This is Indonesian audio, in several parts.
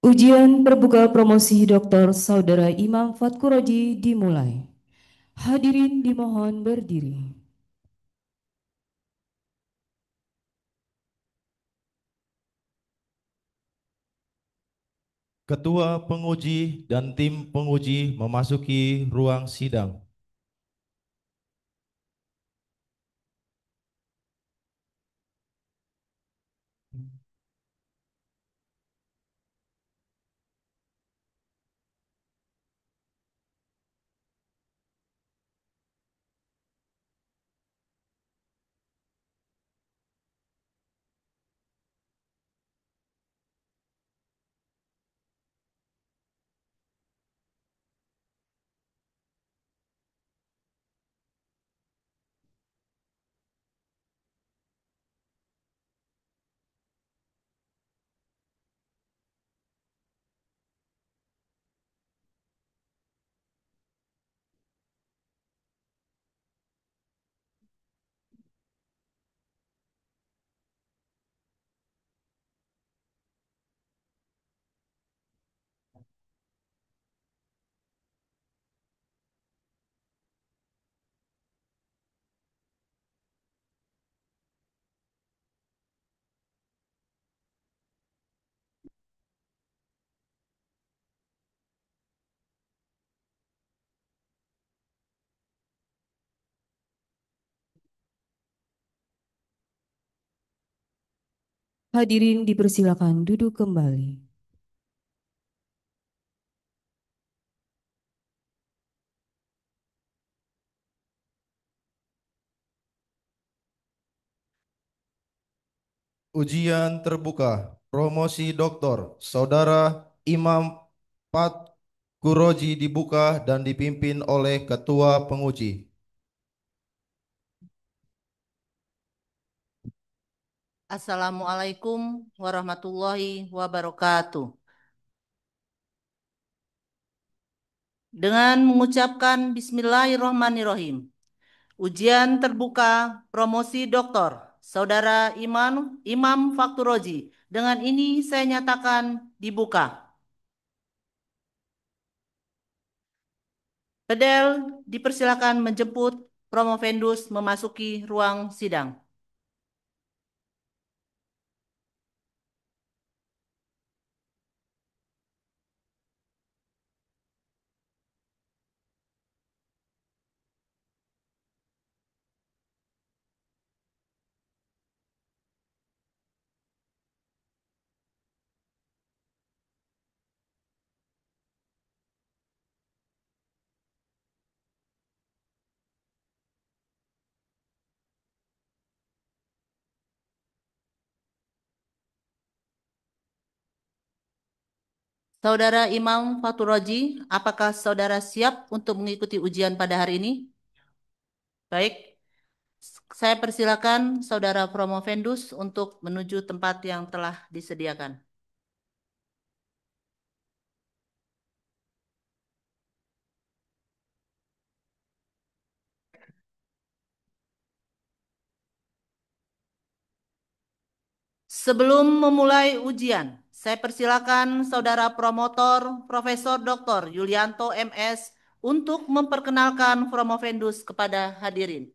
Ujian terbuka promosi Dr. Saudara Imam Fatkuroji dimulai. Hadirin dimohon berdiri. Ketua penguji dan tim penguji memasuki ruang sidang. Hadirin dipersilakan duduk kembali. Ujian terbuka promosi doktor Saudara Imam Fatkuroji dibuka dan dipimpin oleh Ketua Penguji. Assalamualaikum warahmatullahi wabarakatuh. Dengan mengucapkan Bismillahirrohmanirrohim, ujian terbuka promosi doktor Saudara Imam Fakturoji. Dengan ini saya nyatakan dibuka. Pedel dipersilakan menjemput promovendus memasuki ruang sidang. Saudara Imam Fakturoji, apakah saudara siap untuk mengikuti ujian pada hari ini? Baik, saya persilakan Saudara Promovendus untuk menuju tempat yang telah disediakan. Sebelum memulai ujian, saya persilakan Saudara Promotor Profesor Dr. Yulianto MS untuk memperkenalkan Promovendus kepada hadirin.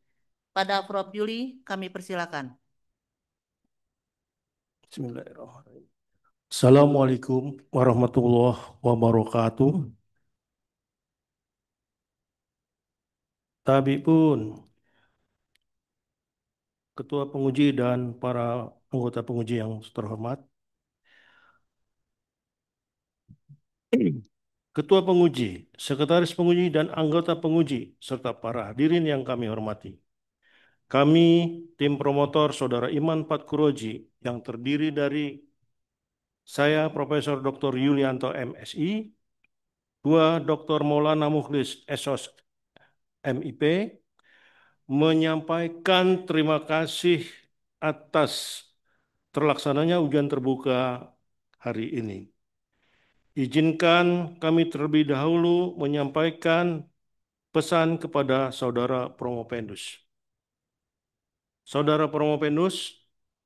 Pada Prof. Yuli, kami persilakan. Bismillahirrahmanirrahim. Assalamualaikum warahmatullahi wabarakatuh. Tabi pun, Ketua Penguji dan para anggota penguji yang terhormat. Ketua Penguji, Sekretaris Penguji dan anggota penguji, serta para hadirin yang kami hormati. Kami, tim promotor Saudara Iman Fatkuroji, yang terdiri dari saya, Profesor Dr. Yulianto MSI, dua Dr. Maulana Mukhlis SOS MIP, menyampaikan terima kasih atas terlaksananya ujian terbuka hari ini. Izinkan kami terlebih dahulu menyampaikan pesan kepada Saudara Promopendus. Saudara Promopendus,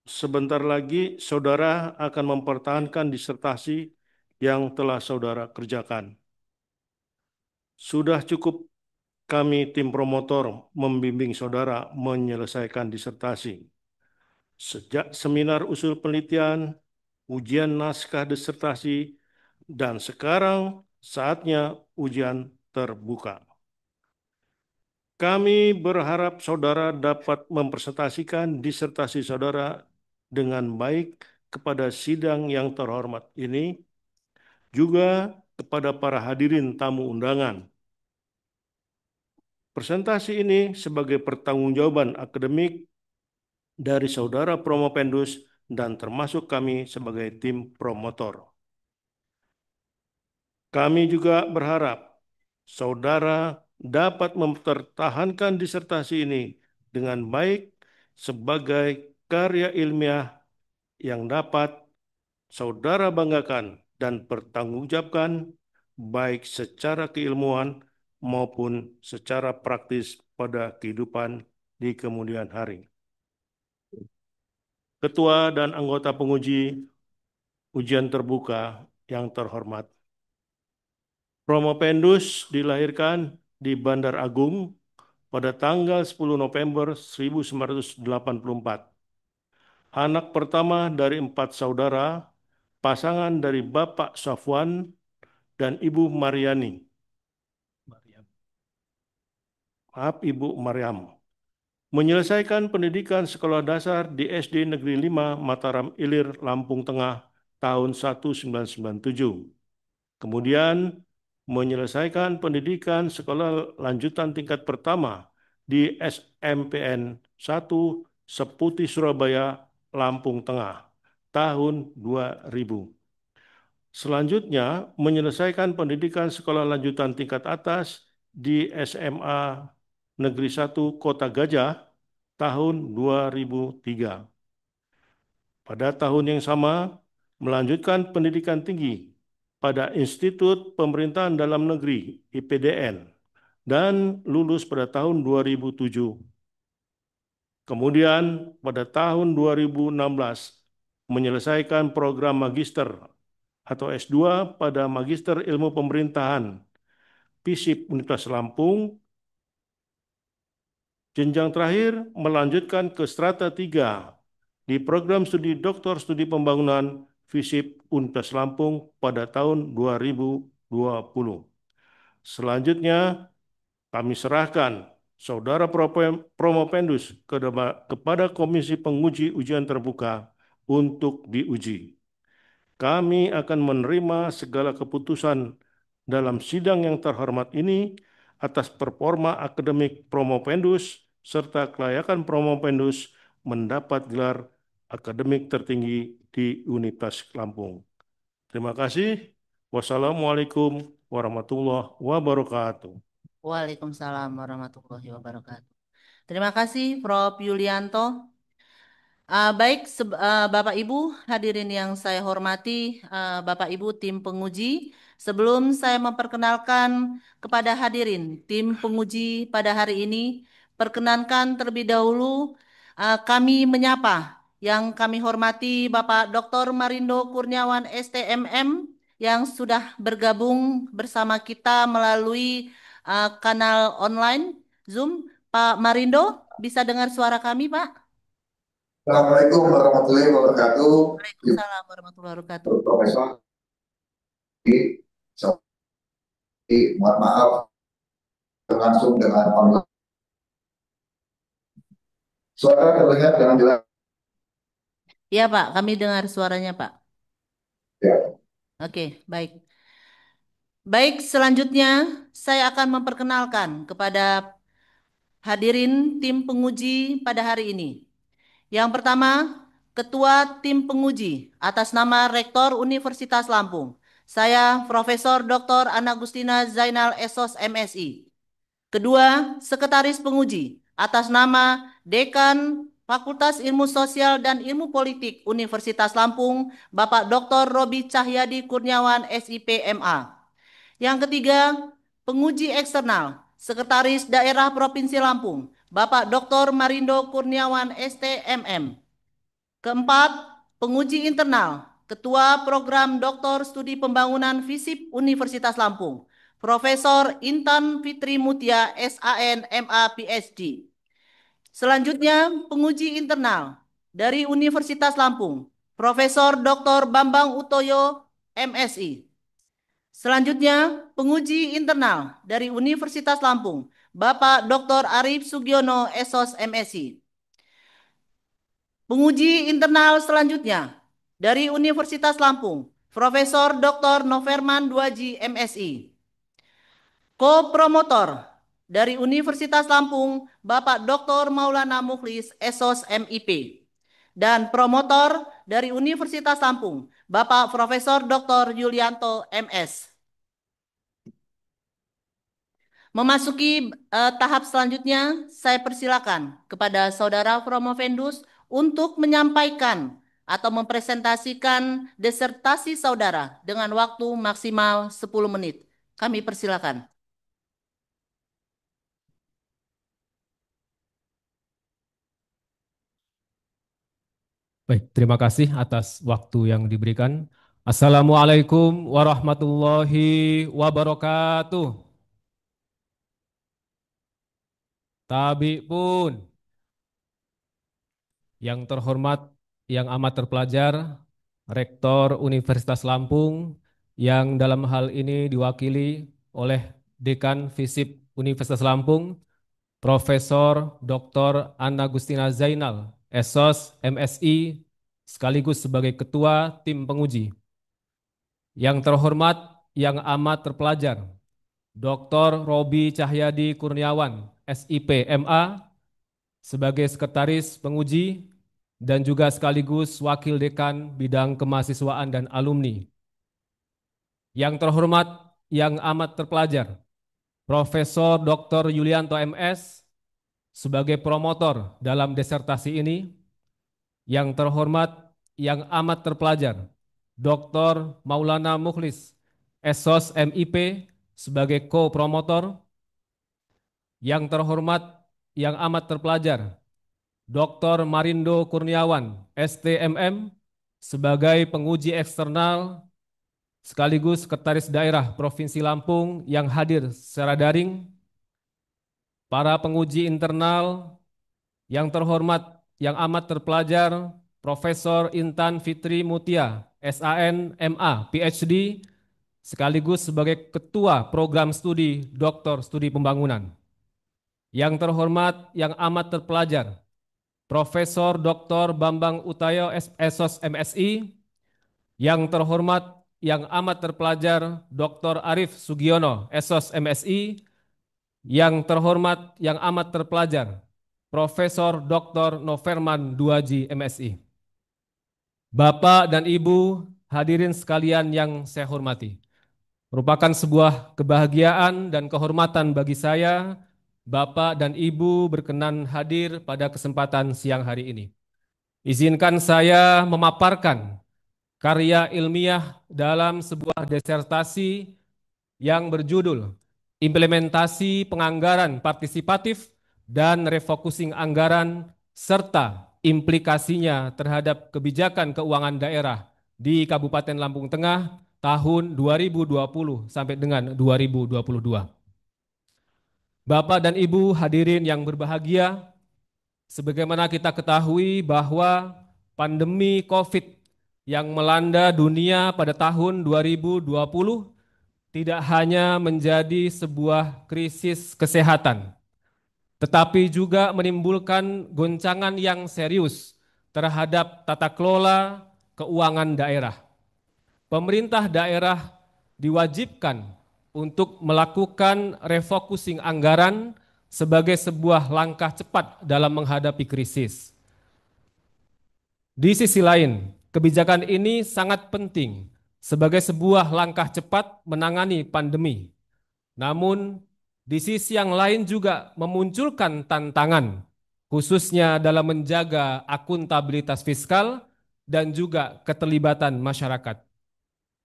sebentar lagi Saudara akan mempertahankan disertasi yang telah saudara kerjakan. Sudah cukup kami tim promotor membimbing saudara menyelesaikan disertasi. Sejak seminar usul penelitian, ujian naskah disertasi, dan sekarang saatnya ujian terbuka. Kami berharap saudara dapat mempresentasikan disertasi saudara dengan baik kepada sidang yang terhormat ini, juga kepada para hadirin tamu undangan. Presentasi ini sebagai pertanggungjawaban akademik dari saudara Promopendus dan termasuk kami sebagai tim promotor. Kami juga berharap saudara dapat mempertahankan disertasi ini dengan baik sebagai karya ilmiah yang dapat saudara banggakan dan pertanggungjawabkan baik secara keilmuan maupun secara praktis pada kehidupan di kemudian hari. Ketua dan anggota penguji ujian terbuka yang terhormat, Promopendus dilahirkan di Bandar Agung pada tanggal 10 November 1984. Anak pertama dari 4 saudara, pasangan dari Bapak Safwan dan Ibu Mariani. Ibu Maryam. Menyelesaikan pendidikan sekolah dasar di SD Negeri 5 Mataram Ilir, Lampung Tengah tahun 1997. Kemudian menyelesaikan pendidikan sekolah lanjutan tingkat pertama di SMPN 1 Seputi Surabaya, Lampung Tengah tahun 2000. Selanjutnya menyelesaikan pendidikan sekolah lanjutan tingkat atas di SMA Negeri 1 Kota Gajah tahun 2003. Pada tahun yang sama, melanjutkan pendidikan tinggi pada Institut Pemerintahan Dalam Negeri IPDN dan lulus pada tahun 2007. Kemudian pada tahun 2016 menyelesaikan program magister atau S2 pada Magister Ilmu Pemerintahan FISIP Universitas Lampung. Jenjang terakhir melanjutkan ke strata 3 di program studi Doktor Studi Pembangunan FISIP Universitas Lampung pada tahun 2020. Selanjutnya kami serahkan Saudara Promopendus kepada Komisi Penguji Ujian Terbuka untuk diuji. Kami akan menerima segala keputusan dalam sidang yang terhormat ini atas performa akademik Promopendus serta kelayakan Promopendus mendapat gelar akademik tertinggi di Universitas Lampung. Terima kasih. Wassalamualaikum warahmatullahi wabarakatuh. Waalaikumsalam warahmatullahi wabarakatuh. Terima kasih Prof. Yulianto. Baik, Bapak Ibu hadirin yang saya hormati, Bapak Ibu tim penguji, sebelum saya memperkenalkan kepada hadirin tim penguji pada hari ini, perkenankan terlebih dahulu kami menyapa yang kami hormati Bapak Dr. Marindo Kurniawan STMM yang sudah bergabung bersama kita melalui kanal online Zoom. Pak Marindo, bisa dengar suara kami, Pak? Assalamualaikum warahmatullahi wabarakatuh. Waalaikumsalam warahmatullahi wabarakatuh. Profesor, mohon maaf langsung dengan online. Suara terlihat dengan jelas. Iya Pak, kami dengar suaranya Pak. Ya. Oke, baik. Baik, selanjutnya saya akan memperkenalkan kepada hadirin tim penguji pada hari ini. Yang pertama, Ketua Tim Penguji atas nama Rektor Universitas Lampung. Saya Profesor Dr. Ana Agustina Zainal Esos MSI. Kedua, Sekretaris Penguji atas nama Dekan Fakultas Ilmu Sosial dan Ilmu Politik Universitas Lampung, Bapak Dr. Robi Cahyadi Kurniawan SIP MA. Yang ketiga, Penguji Eksternal, Sekretaris Daerah Provinsi Lampung, Bapak Dr. Marindo Kurniawan STMM. Keempat, Penguji Internal, Ketua Program Dr. Studi Pembangunan FISIP Universitas Lampung, Profesor Intan Fitri Mutia, SAN, MA, PhD. Selanjutnya, penguji internal dari Universitas Lampung, Profesor Dr. Bambang Utoyo, MSI. Selanjutnya, penguji internal dari Universitas Lampung, Bapak Dr. Arif Sugiono, SOS, MSI. Penguji internal selanjutnya dari Universitas Lampung, Profesor Dr. Noverman Duaji, MSI. Ko-promotor dari Universitas Lampung, Bapak Dr. Maulana Mukhlis, SOS, MIP. Dan promotor dari Universitas Lampung, Bapak Profesor Dr. Yulianto, MS. Memasuki tahap selanjutnya, saya persilakan kepada Saudara Promovendus untuk menyampaikan atau mempresentasikan disertasi saudara dengan waktu maksimal 10 menit. Kami persilakan. Baik, terima kasih atas waktu yang diberikan. Assalamualaikum warahmatullahi wabarakatuh. Tabi pun, yang terhormat, yang amat terpelajar, Rektor Universitas Lampung, yang dalam hal ini diwakili oleh Dekan FISIP Universitas Lampung, Profesor Dr. Anna Gustina Zainal, SOS, MSI, sekaligus sebagai Ketua Tim Penguji. Yang terhormat, yang amat terpelajar, Dr. Robi Cahyadi Kurniawan, SIP, MA, sebagai Sekretaris Penguji dan juga sekaligus Wakil Dekan Bidang Kemahasiswaan dan Alumni. Yang terhormat, yang amat terpelajar, Profesor Dr. Yulianto, MS, sebagai promotor dalam disertasi ini. Yang terhormat, yang amat terpelajar, Dr. Maulana Mukhlis, SOS, MIP, sebagai co-promotor. Yang terhormat, yang amat terpelajar, Dr. Marindo Kurniawan, STMM, sebagai penguji eksternal sekaligus Sekretaris Daerah Provinsi Lampung yang hadir secara daring. Para penguji internal yang terhormat, yang amat terpelajar, Profesor Intan Fitri Mutia, SAN, MA, PhD, sekaligus sebagai Ketua Program Studi Dr. Studi Pembangunan. Yang terhormat, yang amat terpelajar, Profesor Dr. Bambang Utoyo, SOS, MSI. Yang terhormat, yang amat terpelajar, Dr. Arif Sugiono, SOS, MSI. Yang terhormat, yang amat terpelajar, Profesor Dr. Noverman Duaji, MSI. Bapak dan Ibu hadirin sekalian yang saya hormati, merupakan sebuah kebahagiaan dan kehormatan bagi saya, Bapak dan Ibu berkenan hadir pada kesempatan siang hari ini. Izinkan saya memaparkan karya ilmiah dalam sebuah disertasi yang berjudul Implementasi Penganggaran Partisipatif dan Refocusing Anggaran serta implikasinya terhadap kebijakan keuangan daerah di Kabupaten Lampung Tengah tahun 2020 sampai dengan 2022. Bapak dan Ibu hadirin yang berbahagia, sebagaimana kita ketahui bahwa pandemi COVID yang melanda dunia pada tahun 2020 tidak hanya menjadi sebuah krisis kesehatan, tetapi juga menimbulkan goncangan yang serius terhadap tata kelola keuangan daerah. Pemerintah daerah diwajibkan untuk melakukan refocusing anggaran sebagai sebuah langkah cepat dalam menghadapi krisis. Di sisi lain, kebijakan ini sangat penting sebagai sebuah langkah cepat menangani pandemi. Namun, di sisi yang lain juga memunculkan tantangan, khususnya dalam menjaga akuntabilitas fiskal dan juga keterlibatan masyarakat.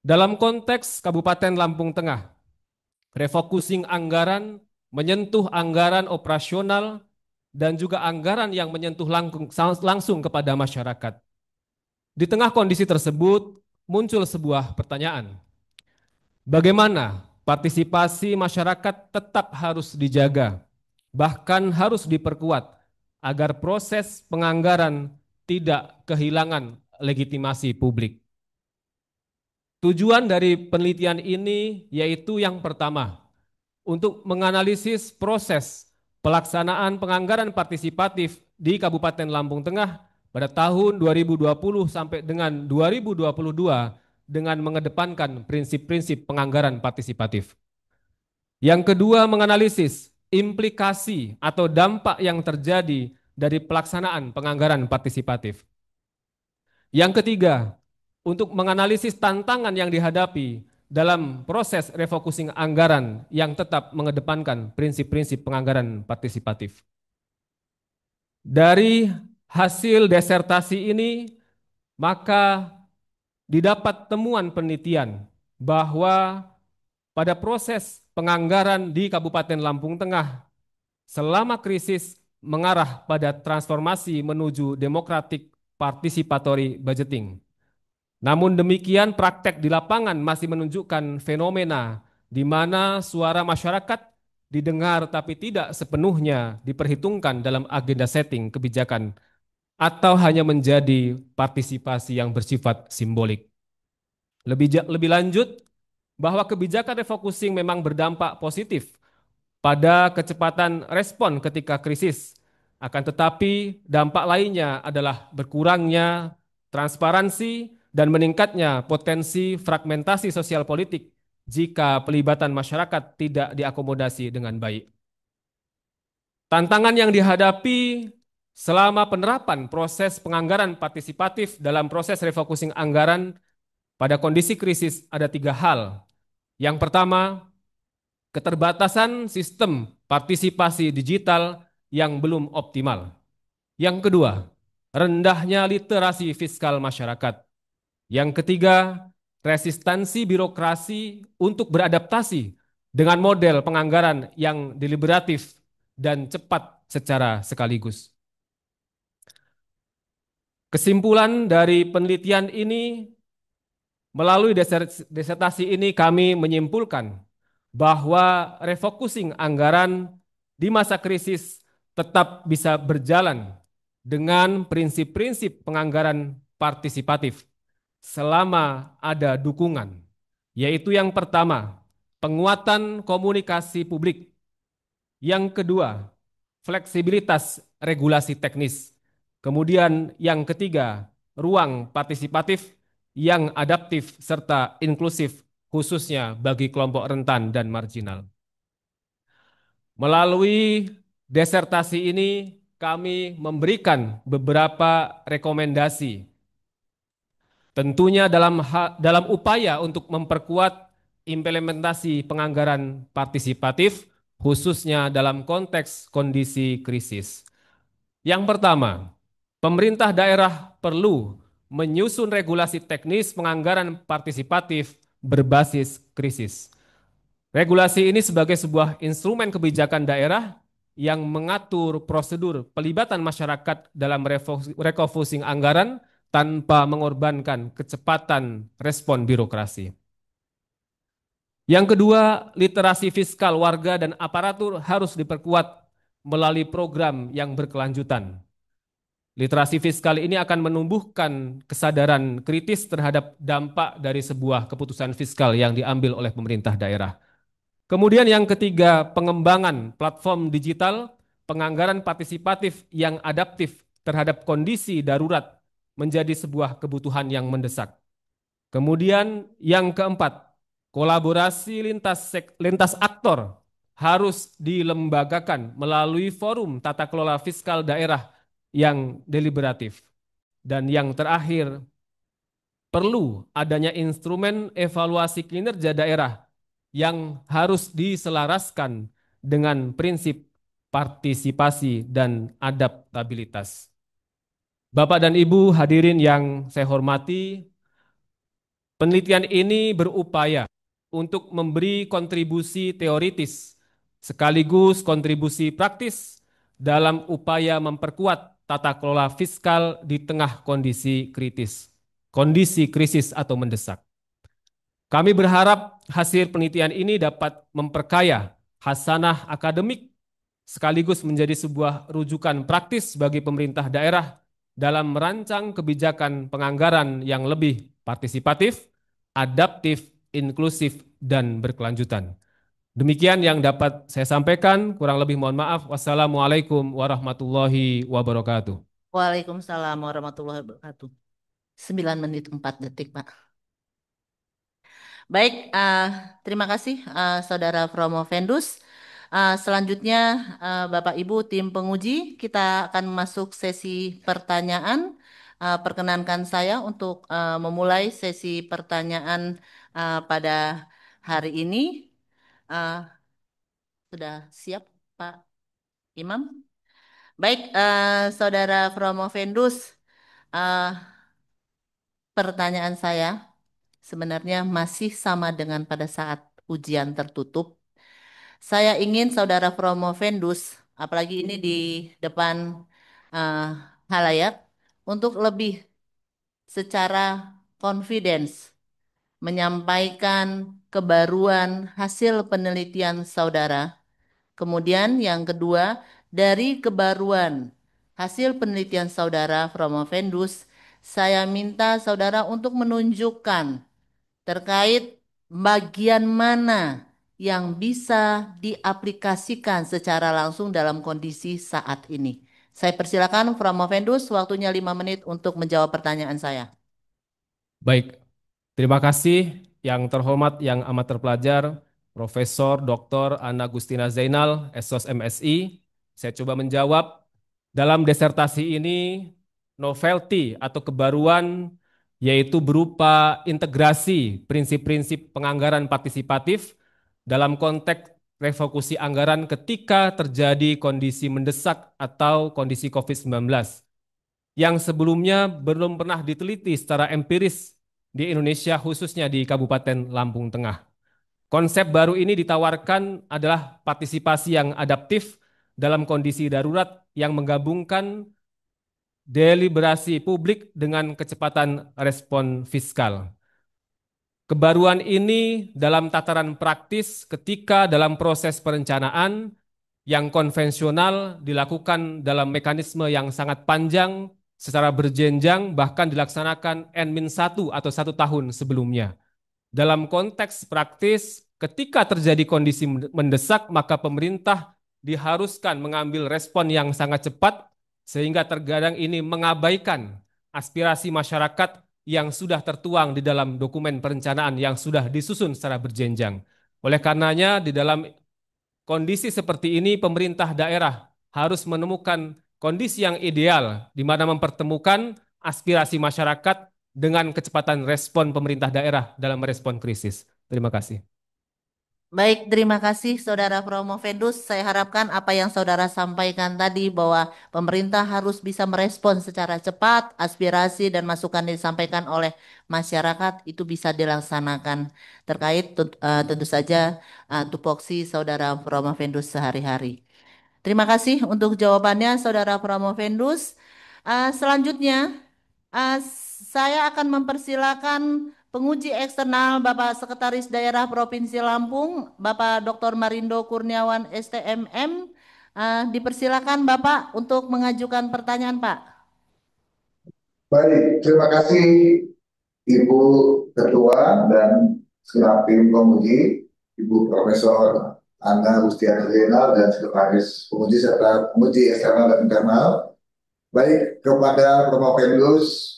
Dalam konteks Kabupaten Lampung Tengah, refocusing anggaran menyentuh anggaran operasional dan juga anggaran yang menyentuh langsung kepada masyarakat. Di tengah kondisi tersebut, muncul sebuah pertanyaan. Bagaimana partisipasi masyarakat tetap harus dijaga, bahkan harus diperkuat agar proses penganggaran tidak kehilangan legitimasi publik. Tujuan dari penelitian ini yaitu yang pertama, untuk menganalisis proses pelaksanaan penganggaran partisipatif di Kabupaten Lampung Tengah pada tahun 2020 sampai dengan 2022 dengan mengedepankan prinsip-prinsip penganggaran partisipatif. Yang kedua, menganalisis implikasi atau dampak yang terjadi dari pelaksanaan penganggaran partisipatif. Yang ketiga, untuk menganalisis tantangan yang dihadapi dalam proses refocusing anggaran yang tetap mengedepankan prinsip-prinsip penganggaran partisipatif. Dari hasil disertasi ini, maka didapat temuan penelitian bahwa pada proses penganggaran di Kabupaten Lampung Tengah selama krisis mengarah pada transformasi menuju democratic participatory budgeting. Namun demikian, praktek di lapangan masih menunjukkan fenomena di mana suara masyarakat didengar tapi tidak sepenuhnya diperhitungkan dalam agenda setting kebijakan atau hanya menjadi partisipasi yang bersifat simbolik. Lebih lanjut, bahwa kebijakan refocusing memang berdampak positif pada kecepatan respon ketika krisis. Akan tetapi dampak lainnya adalah berkurangnya transparansi dan meningkatnya potensi fragmentasi sosial politik jika pelibatan masyarakat tidak diakomodasi dengan baik. Tantangan yang dihadapi selama penerapan proses penganggaran partisipatif dalam proses refocusing anggaran pada kondisi krisis ada 3 hal. Yang pertama, keterbatasan sistem partisipasi digital yang belum optimal. Yang kedua, rendahnya literasi fiskal masyarakat. Yang ketiga, resistansi birokrasi untuk beradaptasi dengan model penganggaran yang deliberatif dan cepat secara sekaligus. Kesimpulan dari penelitian ini, melalui disertasi ini kami menyimpulkan bahwa refocusing anggaran di masa krisis tetap bisa berjalan dengan prinsip-prinsip penganggaran partisipatif selama ada dukungan, yaitu yang pertama, penguatan komunikasi publik. Yang kedua, fleksibilitas regulasi teknis. Kemudian yang ketiga, ruang partisipatif yang adaptif serta inklusif khususnya bagi kelompok rentan dan marginal. Melalui disertasi ini kami memberikan beberapa rekomendasi. Tentunya dalam upaya untuk memperkuat implementasi penganggaran partisipatif khususnya dalam konteks kondisi krisis. Yang pertama, pemerintah daerah perlu menyusun regulasi teknis penganggaran partisipatif berbasis krisis. Regulasi ini sebagai sebuah instrumen kebijakan daerah yang mengatur prosedur pelibatan masyarakat dalam refocusing anggaran tanpa mengorbankan kecepatan respon birokrasi. Yang kedua, literasi fiskal warga dan aparatur harus diperkuat melalui program yang berkelanjutan. Literasi fiskal ini akan menumbuhkan kesadaran kritis terhadap dampak dari sebuah keputusan fiskal yang diambil oleh pemerintah daerah. Kemudian yang ketiga, pengembangan platform digital, penganggaran partisipatif yang adaptif terhadap kondisi darurat menjadi sebuah kebutuhan yang mendesak. Kemudian yang keempat, kolaborasi lintas aktor harus dilembagakan melalui forum tata kelola fiskal daerah yang deliberatif. Dan yang terakhir, perlu adanya instrumen evaluasi kinerja daerah yang harus diselaraskan dengan prinsip partisipasi dan adaptabilitas. Bapak dan Ibu hadirin yang saya hormati, penelitian ini berupaya untuk memberi kontribusi teoritis sekaligus kontribusi praktis dalam upaya memperkuat tata kelola fiskal di tengah kondisi kritis. kondisi krisis atau mendesak. Kami berharap hasil penelitian ini dapat memperkaya hasanah akademik sekaligus menjadi sebuah rujukan praktis bagi pemerintah daerah dalam merancang kebijakan penganggaran yang lebih partisipatif, adaptif, inklusif, dan berkelanjutan. Demikian yang dapat saya sampaikan, kurang lebih mohon maaf. Wassalamualaikum warahmatullahi wabarakatuh. Waalaikumsalam warahmatullahi wabarakatuh. 9 menit 4 detik, Pak. Baik, terima kasih Saudara Promovendus. Selanjutnya Bapak Ibu tim penguji, kita akan masuk sesi pertanyaan. Perkenankan saya untuk memulai sesi pertanyaan pada hari ini. Uh, Sudah siap Pak Imam? Baik, Saudara Promovendus, uh, pertanyaan saya sebenarnya masih sama dengan pada saat ujian tertutup. Saya ingin Saudara Promovendus, apalagi ini di depan eh, halayak, untuk lebih secara confidence menyampaikan kebaruan hasil penelitian Saudara. Kemudian yang kedua, dari kebaruan hasil penelitian Saudara Promovendus, saya minta Saudara untuk menunjukkan terkait bagian mana yang bisa diaplikasikan secara langsung dalam kondisi saat ini. Saya persilakan Promovendus, waktunya 5 menit untuk menjawab pertanyaan saya. Baik, terima kasih yang terhormat, yang amat terpelajar, Profesor Dr. Ana Agustina Zainal, SOS MSI. Saya coba menjawab. Dalam disertasi ini, novelty atau kebaruan yaitu berupa integrasi prinsip-prinsip penganggaran partisipatif dalam konteks refokusi anggaran ketika terjadi kondisi mendesak atau kondisi COVID-19 yang sebelumnya belum pernah diteliti secara empiris di Indonesia, khususnya di Kabupaten Lampung Tengah. Konsep baru ini ditawarkan adalah partisipasi yang adaptif dalam kondisi darurat yang menggabungkan deliberasi publik dengan kecepatan respon fiskal. Kebaruan ini dalam tataran praktis ketika dalam proses perencanaan yang konvensional dilakukan dalam mekanisme yang sangat panjang secara berjenjang bahkan dilaksanakan N-1 atau 1 tahun sebelumnya. Dalam konteks praktis, ketika terjadi kondisi mendesak, maka pemerintah diharuskan mengambil respon yang sangat cepat, sehingga terkadang ini mengabaikan aspirasi masyarakat yang sudah tertuang di dalam dokumen perencanaan yang sudah disusun secara berjenjang. Oleh karenanya, di dalam kondisi seperti ini, pemerintah daerah harus menemukan kondisi yang ideal, di mana mempertemukan aspirasi masyarakat dengan kecepatan respon pemerintah daerah dalam merespon krisis. Terima kasih. Baik, terima kasih Saudara Promovendus. Saya harapkan apa yang Saudara sampaikan tadi bahwa pemerintah harus bisa merespon secara cepat, aspirasi dan masukan yang disampaikan oleh masyarakat itu bisa dilaksanakan terkait tentu saja tupoksi Saudara Promovendus sehari-hari. Terima kasih untuk jawabannya Saudara Promovendus. Selanjutnya, saya akan mempersilakan penguji eksternal Bapak Sekretaris Daerah Provinsi Lampung, Bapak Dr. Marindo Kurniawan STMM. Dipersilakan Bapak untuk mengajukan pertanyaan, Pak. Baik, terima kasih Ibu Ketua dan segenap tim penguji, Ibu Profesor Ana Agustina Zainal dan Sekretaris Penguji serta penguji eksternal dan internal. Baik, kepada Promovendus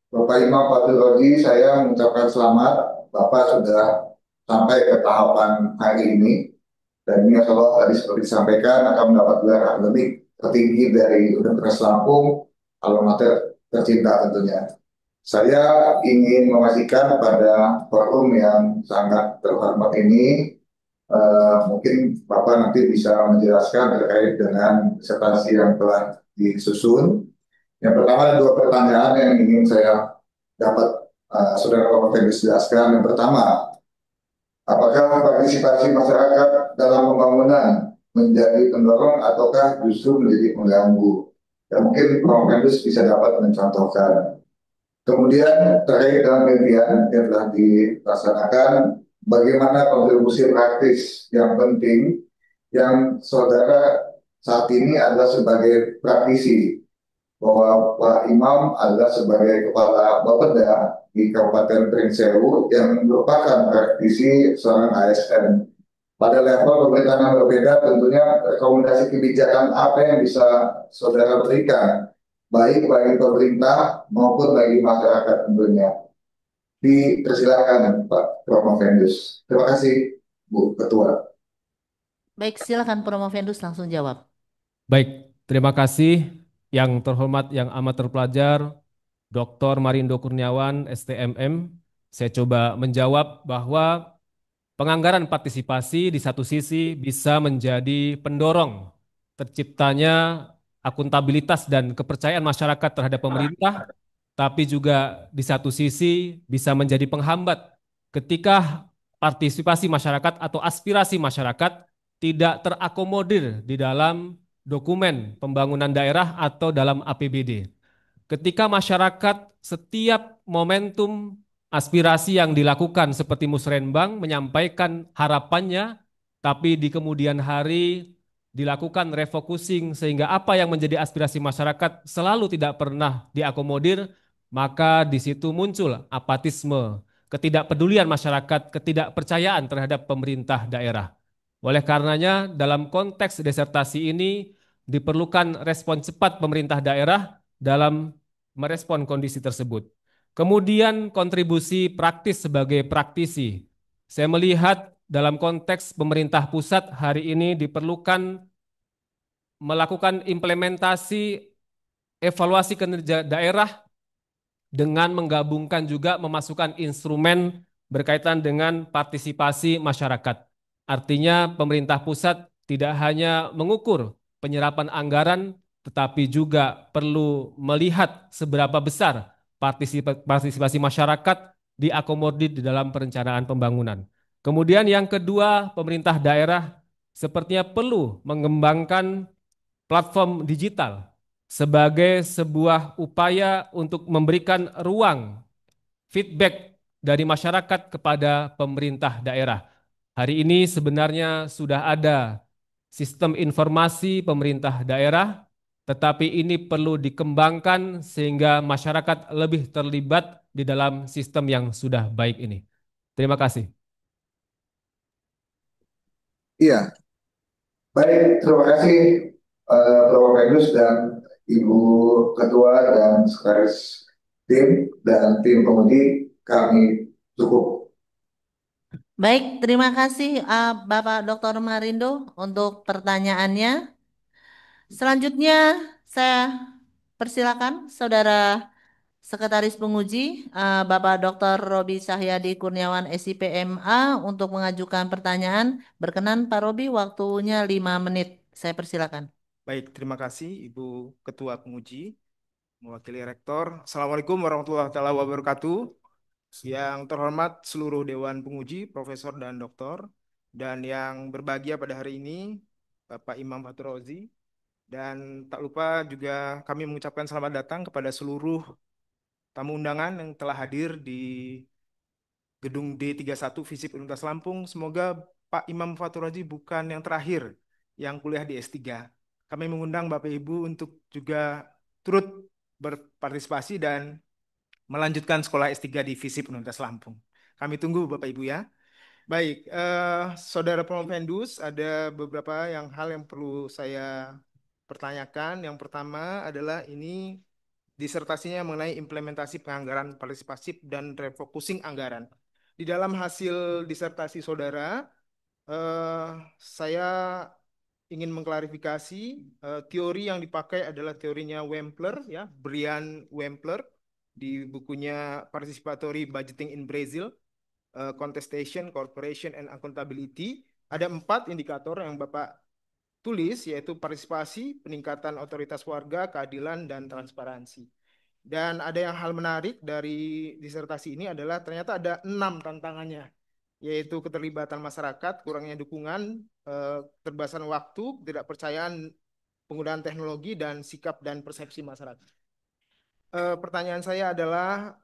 Bapak Imam Fatul Roji, saya mengucapkan selamat. Bapak sudah sampai ke tahapan hari ini. Dan ini Allah tadi seperti disampaikan akan mendapat gelar akademik tertinggi dari Universitas Lampung, alma mater tercinta tentunya. Saya ingin memastikan pada forum yang sangat terhormat ini, mungkin Bapak nanti bisa menjelaskan terkait dengan disertasi yang telah disusun. Yang pertama ada 2 pertanyaan yang ingin saya dapat Saudara Bapak Fendus jelaskan. Yang pertama, apakah partisipasi masyarakat dalam pembangunan menjadi pendorong ataukah justru menjadi pengganggu? Dan mungkin Bapak Fendus bisa dapat mencontohkan. Kemudian terkait dengan penelitian yang telah dilaksanakan, bagaimana kontribusi praktis yang penting yang saudara saat ini adalah sebagai praktisi, bahwa Pak Imam adalah sebagai kepala Bapeda di Kabupaten Pringsewu yang merupakan praktisi seorang ASN. Pada level pemerintahan yang berbeda, tentunya rekomendasi kebijakan apa yang bisa saudara berikan, baik bagi pemerintah maupun bagi masyarakat tentunya. Dipersilakan Pak Promovendus. Terima kasih Bu Ketua. Baik, silakan Promovendus langsung jawab. Baik, terima kasih yang terhormat yang amat terpelajar Dr. Marindo Kurniawan, STMM. Saya coba menjawab bahwa penganggaran partisipasi di satu sisi bisa menjadi pendorong terciptanya akuntabilitas dan kepercayaan masyarakat terhadap pemerintah, tapi juga di satu sisi bisa menjadi penghambat ketika partisipasi masyarakat atau aspirasi masyarakat tidak terakomodir di dalam dokumen pembangunan daerah atau dalam APBD. Ketika masyarakat setiap momentum aspirasi yang dilakukan seperti musrenbang menyampaikan harapannya, tapi di kemudian hari dilakukan refocusing sehingga apa yang menjadi aspirasi masyarakat selalu tidak pernah diakomodir, maka di situ muncul apatisme, ketidakpedulian masyarakat, ketidakpercayaan terhadap pemerintah daerah. Oleh karenanya, dalam konteks desertasi ini diperlukan respon cepat pemerintah daerah dalam merespon kondisi tersebut. Kemudian kontribusi praktis sebagai praktisi. Saya melihat dalam konteks pemerintah pusat hari ini diperlukan melakukan implementasi evaluasi kinerja daerah dengan menggabungkan juga memasukkan instrumen berkaitan dengan partisipasi masyarakat. Artinya pemerintah pusat tidak hanya mengukur penyerapan anggaran, tetapi juga perlu melihat seberapa besar partisipasi masyarakat diakomodir di dalam perencanaan pembangunan. Kemudian yang kedua, pemerintah daerah sepertinya perlu mengembangkan platform digital sebagai sebuah upaya untuk memberikan ruang feedback dari masyarakat kepada pemerintah daerah. Hari ini sebenarnya sudah ada sistem informasi pemerintah daerah, tetapi ini perlu dikembangkan sehingga masyarakat lebih terlibat di dalam sistem yang sudah baik ini. Terima kasih. Iya, baik, terima kasih Promovendus dan Ibu Ketua dan sekretaris tim dan tim penguji. Kami cukup. Baik, terima kasih Bapak Dr. Marindo untuk pertanyaannya. Selanjutnya saya persilakan Saudara Sekretaris Penguji Bapak Dr. Robi Cahyadi Kurniawan SIPMA untuk mengajukan pertanyaan. Berkenan Pak Robi, waktunya 5 menit. Saya persilakan. Baik, terima kasih Ibu Ketua Penguji, mewakili Rektor. Assalamualaikum warahmatullahi wabarakatuh. Yang terhormat seluruh Dewan Penguji, Profesor dan Doktor, dan yang berbahagia pada hari ini, Bapak Imam Fatur Razi. Dan tak lupa juga kami mengucapkan selamat datang kepada seluruh tamu undangan yang telah hadir di Gedung D31 FISIP Universitas Lampung. Semoga Pak Imam Fatur Razi bukan yang terakhir yang kuliah di S3. Kami mengundang Bapak Ibu untuk juga turut berpartisipasi dan melanjutkan sekolah S3 di FISIP Universitas Lampung. Kami tunggu Bapak Ibu ya. Baik, Saudara Promovendus, ada beberapa hal yang perlu saya pertanyakan. Yang pertama adalah ini disertasinya mengenai implementasi penganggaran partisipasi dan refocusing anggaran. Di dalam hasil disertasi saudara, saya ingin mengklarifikasi teori yang dipakai adalah teorinya Wempler, ya, Brian Wempler di bukunya Participatory Budgeting in Brazil, Contestation, Cooperation, and Accountability. Ada 4 indikator yang Bapak tulis, yaitu partisipasi, peningkatan otoritas warga, keadilan, dan transparansi. Dan ada hal menarik dari disertasi ini adalah ternyata ada 6 tantangannya, yaitu keterlibatan masyarakat, kurangnya dukungan, keterbatasan waktu, ketidakpercayaan penggunaan teknologi, dan sikap dan persepsi masyarakat. Pertanyaan saya adalah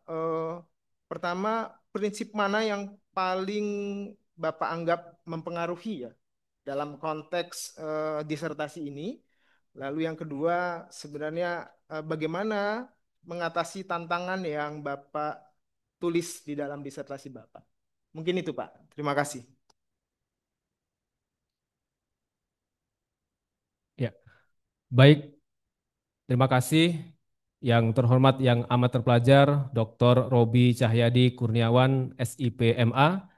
pertama, prinsip mana yang paling Bapak anggap mempengaruhi ya dalam konteks disertasi ini? Lalu yang kedua, sebenarnya bagaimana mengatasi tantangan yang Bapak tulis di dalam disertasi Bapak? Mungkin itu, Pak. Terima kasih. Ya, baik. Terima kasih yang terhormat yang amat terpelajar Dr. Robi Cahyadi Kurniawan, SIP MA.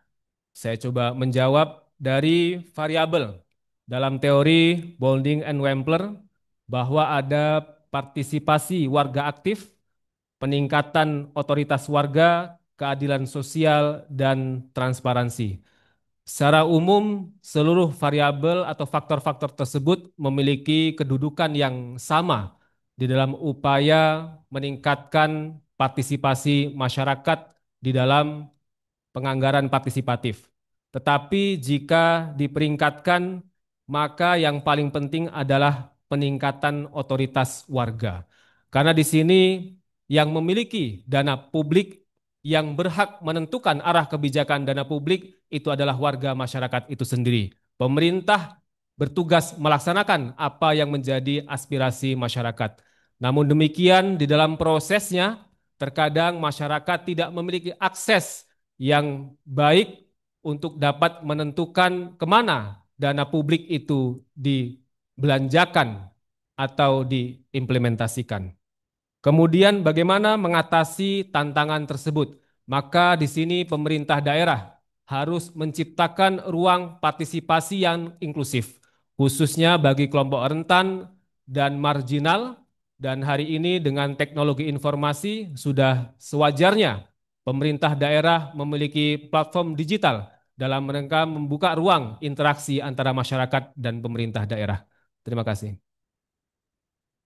Saya coba menjawab dari variabel dalam teori Boulding and Wempler bahwa ada partisipasi warga aktif, peningkatan otoritas warga, keadilan sosial, dan transparansi. Secara umum, seluruh variabel atau faktor-faktor tersebut memiliki kedudukan yang sama di dalam upaya meningkatkan partisipasi masyarakat di dalam penganggaran partisipatif. Tetapi jika diperingkatkan, maka yang paling penting adalah peningkatan otoritas warga. Karena di sini yang memiliki dana publik yang berhak menentukan arah kebijakan dana publik itu adalah warga masyarakat itu sendiri. Pemerintah bertugas melaksanakan apa yang menjadi aspirasi masyarakat. Namun demikian di dalam prosesnya terkadang masyarakat tidak memiliki akses yang baik untuk dapat menentukan kemana dana publik itu dibelanjakan atau diimplementasikan. Kemudian bagaimana mengatasi tantangan tersebut? Maka di sini pemerintah daerah harus menciptakan ruang partisipasi yang inklusif, khususnya bagi kelompok rentan dan marginal. Dan hari ini dengan teknologi informasi sudah sewajarnya pemerintah daerah memiliki platform digital dalam mereka membuka ruang interaksi antara masyarakat dan pemerintah daerah. Terima kasih.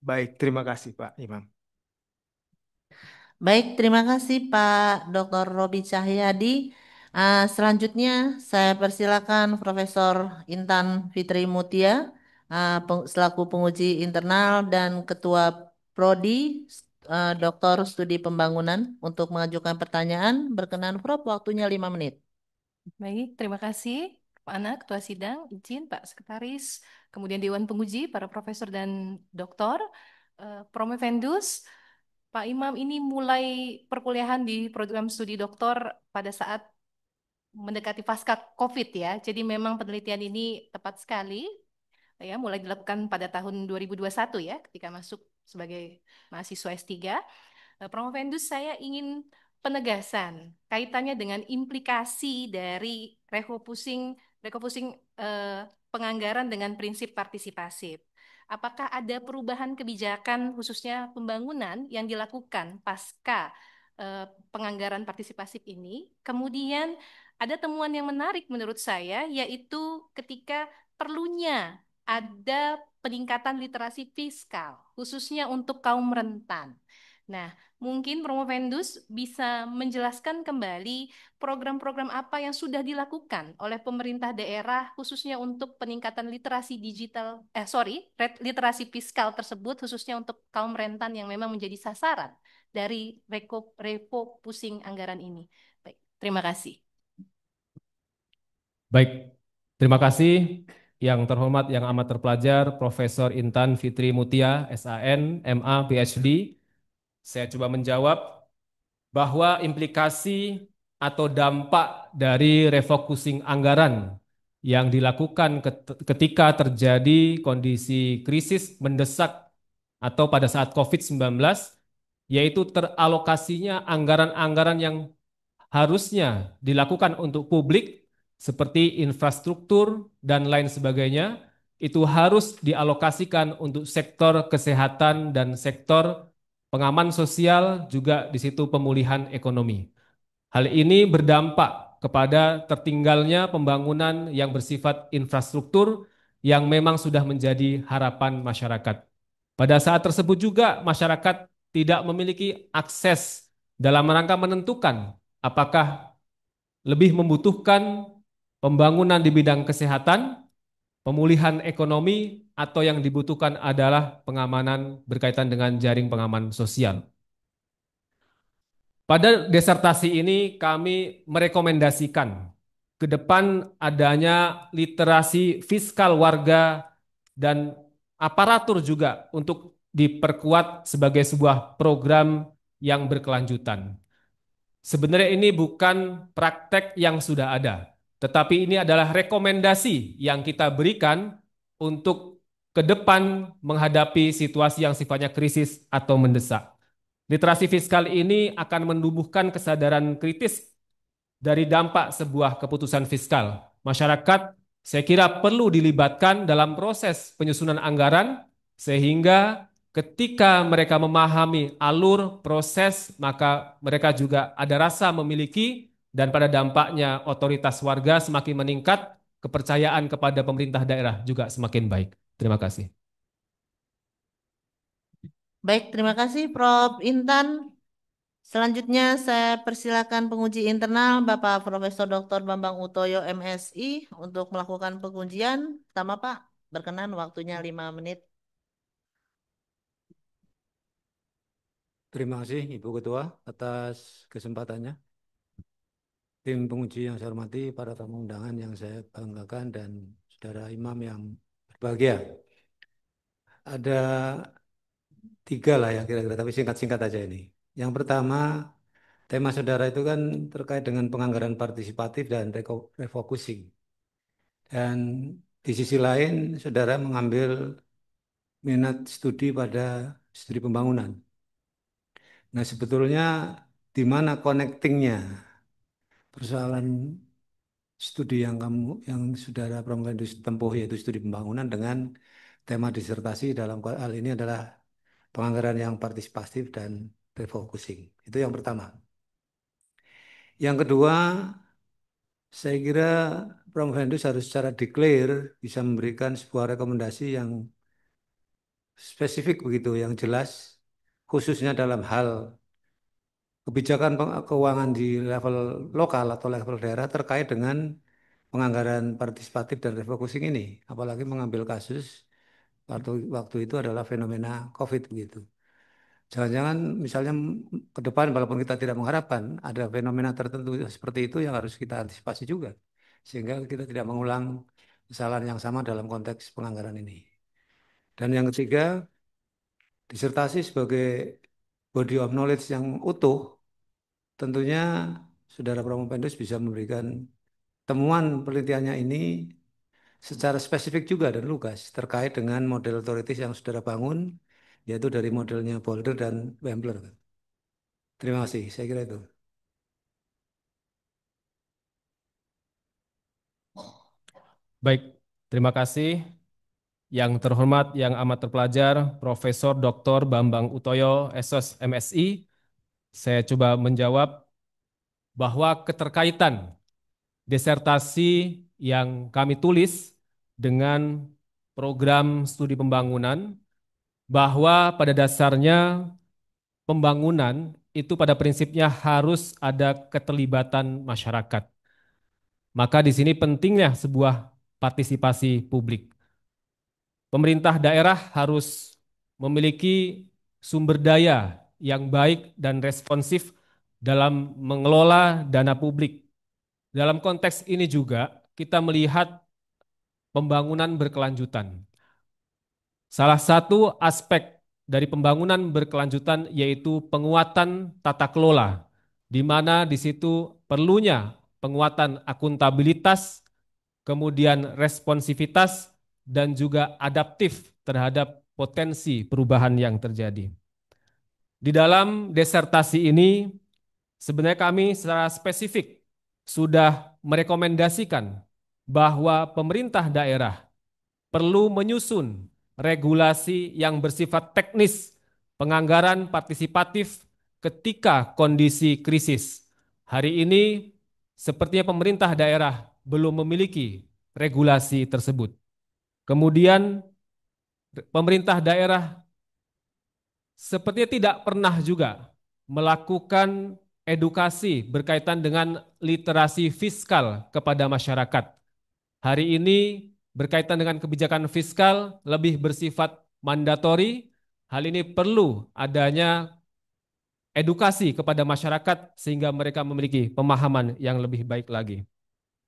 Baik, terima kasih Pak Imam. Baik, terima kasih Pak Dr. Robi Cahyadi. Selanjutnya saya persilakan Profesor Intan Fitri Mutia selaku penguji internal dan Ketua Prodi Dr. Studi Pembangunan untuk mengajukan pertanyaan. Berkenan Prof, waktunya 5 menit. Baik, terima kasih Pak Ana, Ketua Sidang, izin Pak Sekretaris, kemudian Dewan Penguji, para profesor dan doktor, Promovendus. Pak Imam ini mulai perkuliahan di program studi doktor pada saat mendekati pasca COVID ya. Jadi memang penelitian ini tepat sekali ya, mulai dilakukan pada tahun 2021 ya ketika masuk sebagai mahasiswa S3. Promovendus saya ingin penegasan kaitannya dengan implikasi dari refocusing penganggaran dengan prinsip partisipasif. Apakah ada perubahan kebijakan khususnya pembangunan yang dilakukan pasca penganggaran partisipasif ini? Kemudian ada temuan yang menarik menurut saya, yaitu ketika perlunya ada peningkatan literasi fiskal, khususnya untuk kaum rentan. Nah, mungkin Promovendus bisa menjelaskan kembali program-program apa yang sudah dilakukan oleh pemerintah daerah khususnya untuk peningkatan literasi literasi fiskal tersebut khususnya untuk kaum rentan yang memang menjadi sasaran dari refocusing anggaran ini. Baik, terima kasih. Baik, terima kasih yang terhormat yang amat terpelajar Profesor Intan Fitri Mutia, SAN, MA, PhD. Saya coba menjawab bahwa implikasi atau dampak dari refocusing anggaran yang dilakukan ketika terjadi kondisi krisis mendesak atau pada saat COVID-19, yaitu teralokasinya anggaran-anggaran yang harusnya dilakukan untuk publik seperti infrastruktur dan lain sebagainya, itu harus dialokasikan untuk sektor kesehatan dan sektor pengaman sosial, juga di situ pemulihan ekonomi. Hal ini berdampak kepada tertinggalnya pembangunan yang bersifat infrastruktur yang memang sudah menjadi harapan masyarakat. Pada saat tersebut juga masyarakat tidak memiliki akses dalam rangka menentukan apakah lebih membutuhkan pembangunan di bidang kesehatan, pemulihan ekonomi, atau yang dibutuhkan adalah pengamanan berkaitan dengan jaring pengaman sosial. Pada disertasi ini kami merekomendasikan ke depan adanya literasi fiskal warga dan aparatur juga untuk diperkuat sebagai sebuah program yang berkelanjutan. Sebenarnya ini bukan praktek yang sudah ada, tetapi ini adalah rekomendasi yang kita berikan untuk ke depan menghadapi situasi yang sifatnya krisis atau mendesak. Literasi fiskal ini akan menumbuhkan kesadaran kritis dari dampak sebuah keputusan fiskal. Masyarakat saya kira perlu dilibatkan dalam proses penyusunan anggaran sehingga ketika mereka memahami alur proses maka mereka juga ada rasa memiliki dan pada dampaknya otoritas warga semakin meningkat, kepercayaan kepada pemerintah daerah juga semakin baik. Terima kasih. Baik, terima kasih Prof. Intan. Selanjutnya saya persilakan penguji internal Bapak Profesor Dr. Bambang Utoyo MSI untuk melakukan pengujian. Pertama Pak, berkenan waktunya 5 menit. Terima kasih Ibu Ketua atas kesempatannya. Tim penguji yang saya hormati, para tamu undangan yang saya banggakan, dan saudara imam yang berbahagia. Ada 3 lah ya kira-kira, tapi singkat-singkat aja ini. Yang pertama, tema saudara itu kan terkait dengan penganggaran partisipatif dan refocusing. Dan di sisi lain, saudara mengambil minat studi pada studi pembangunan. Nah, sebetulnya di mana connectingnya persoalan studi yang saudara Promovendus tempuh, yaitu studi pembangunan, dengan tema disertasi dalam hal ini adalah penganggaran yang partisipatif dan refocusing. Itu yang pertama. Yang kedua, saya kira Promovendus harus secara declare bisa memberikan sebuah rekomendasi yang spesifik begitu, yang jelas, khususnya dalam hal kebijakan keuangan di level lokal atau level daerah terkait dengan penganggaran partisipatif dan refocusing ini, apalagi mengambil kasus waktu itu adalah fenomena COVID begitu. Jangan-jangan misalnya ke depan, walaupun kita tidak mengharapkan, ada fenomena tertentu seperti itu yang harus kita antisipasi juga, sehingga kita tidak mengulang kesalahan yang sama dalam konteks penganggaran ini. Dan yang ketiga, disertasi sebagai body of knowledge yang utuh, tentunya Saudara Promovendus bisa memberikan temuan penelitiannya ini secara spesifik juga dan lugas terkait dengan model otoritis yang saudara bangun, yaitu dari modelnya Boulder dan Wempler. Terima kasih, saya kira itu. Baik, terima kasih. Yang terhormat, yang amat terpelajar, Profesor Dr. Bambang Utoyo, SOS MSI. Saya coba menjawab bahwa keterkaitan disertasi yang kami tulis dengan program studi pembangunan, bahwa pada dasarnya pembangunan itu pada prinsipnya harus ada keterlibatan masyarakat. Maka di sini pentingnya sebuah partisipasi publik. Pemerintah daerah harus memiliki sumber daya yang baik dan responsif dalam mengelola dana publik. Dalam konteks ini juga kita melihat pembangunan berkelanjutan. Salah satu aspek dari pembangunan berkelanjutan yaitu penguatan tata kelola, di mana di situ perlunya penguatan akuntabilitas, kemudian responsivitas, dan juga adaptif terhadap potensi perubahan yang terjadi. Di dalam disertasi ini, sebenarnya kami secara spesifik sudah merekomendasikan bahwa pemerintah daerah perlu menyusun regulasi yang bersifat teknis penganggaran partisipatif ketika kondisi krisis. Hari ini, sepertinya pemerintah daerah belum memiliki regulasi tersebut. Kemudian, pemerintah daerah sepertinya tidak pernah juga melakukan edukasi berkaitan dengan literasi fiskal kepada masyarakat. Hari ini berkaitan dengan kebijakan fiskal lebih bersifat mandatori. Hal ini perlu adanya edukasi kepada masyarakat sehingga mereka memiliki pemahaman yang lebih baik lagi.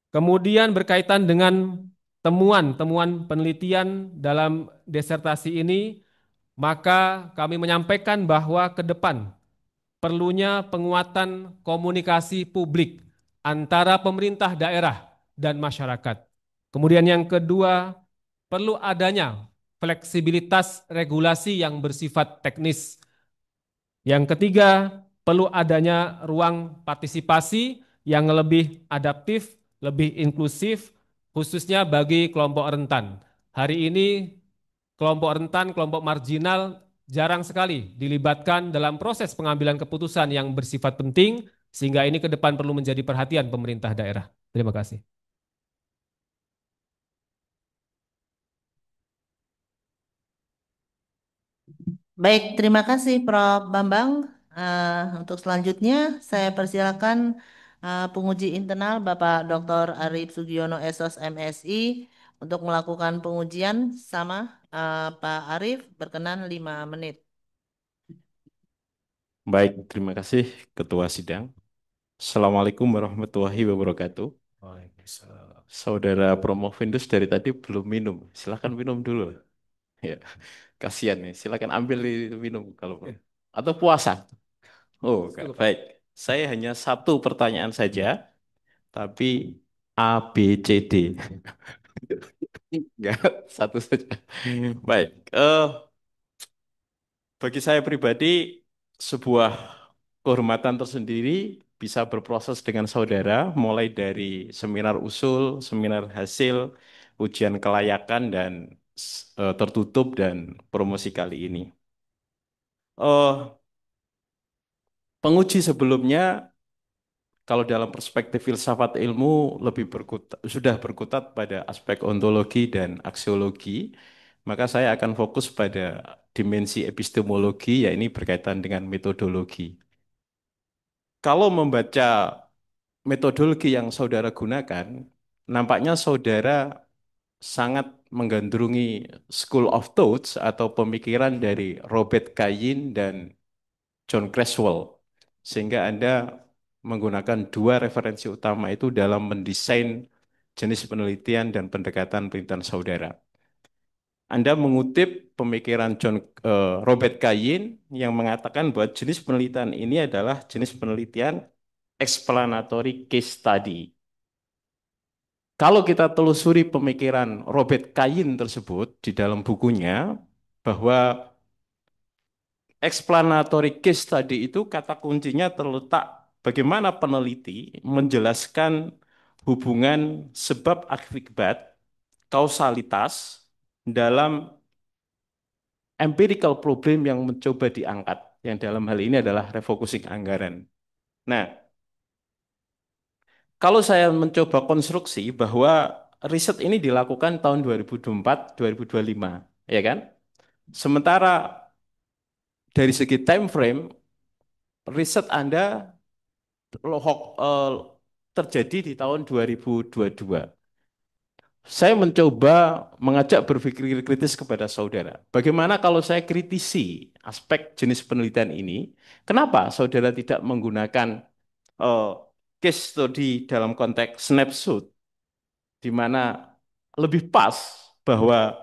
Kemudian berkaitan dengan temuan-temuan penelitian dalam disertasi ini, maka kami menyampaikan bahwa ke depan perlunya penguatan komunikasi publik antara pemerintah daerah dan masyarakat. Kemudian yang kedua, perlu adanya fleksibilitas regulasi yang bersifat teknis. Yang ketiga, perlu adanya ruang partisipasi yang lebih adaptif, lebih inklusif, khususnya bagi kelompok rentan. Hari ini kelompok rentan, kelompok marginal jarang sekali dilibatkan dalam proses pengambilan keputusan yang bersifat penting, sehingga ini ke depan perlu menjadi perhatian pemerintah daerah. Terima kasih. Baik, terima kasih Prof. Bambang. Untuk selanjutnya, saya persilakan penguji internal Bapak Dr. Arief Sugiono SOS MSI untuk melakukan pengujian sama Pak Arief, berkenan 5 menit. Baik, terima kasih Ketua Sidang. Assalamualaikum warahmatullahi wabarakatuh. Saudara Promovendus dari tadi belum minum. Silakan minum dulu. Ya, kasihan nih. Silakan ambil minum kalau atau puasa. Oh, baik. Saya hanya satu pertanyaan saja, tapi A, B, C, D. Enggak, satu saja. Baik. Bagi saya pribadi, sebuah kehormatan tersendiri bisa berproses dengan saudara, mulai dari seminar usul, seminar hasil, ujian kelayakan, dan tertutup, dan promosi kali ini. Penguji sebelumnya, kalau dalam perspektif filsafat ilmu, sudah berkutat pada aspek ontologi dan aksiologi, maka saya akan fokus pada dimensi epistemologi, yaitu berkaitan dengan metodologi. Kalau membaca metodologi yang saudara gunakan, nampaknya saudara sangat menggandrungi school of thoughts atau pemikiran dari Robert Kayin dan John Creswell, sehingga Anda menggunakan dua referensi utama itu dalam mendesain jenis penelitian dan pendekatan penelitian saudara. Anda mengutip pemikiran Robert Kayin yang mengatakan bahwa jenis penelitian ini adalah jenis penelitian explanatory case study. Kalau kita telusuri pemikiran Robert Kayin tersebut di dalam bukunya, bahwa explanatory case study itu kata kuncinya terletak bagaimana peneliti menjelaskan hubungan sebab akibat, kausalitas dalam empirical problem yang mencoba diangkat, yang dalam hal ini adalah refocusing anggaran. Nah, kalau saya mencoba konstruksi bahwa riset ini dilakukan tahun 2024-2025, ya kan? Sementara dari segi time frame, riset Anda terjadi di tahun 2022. Saya mencoba mengajak berpikir kritis kepada saudara. Bagaimana kalau saya kritisi aspek jenis penelitian ini? Kenapa saudara tidak menggunakan case study dalam konteks snapshot, di mana lebih pas bahwa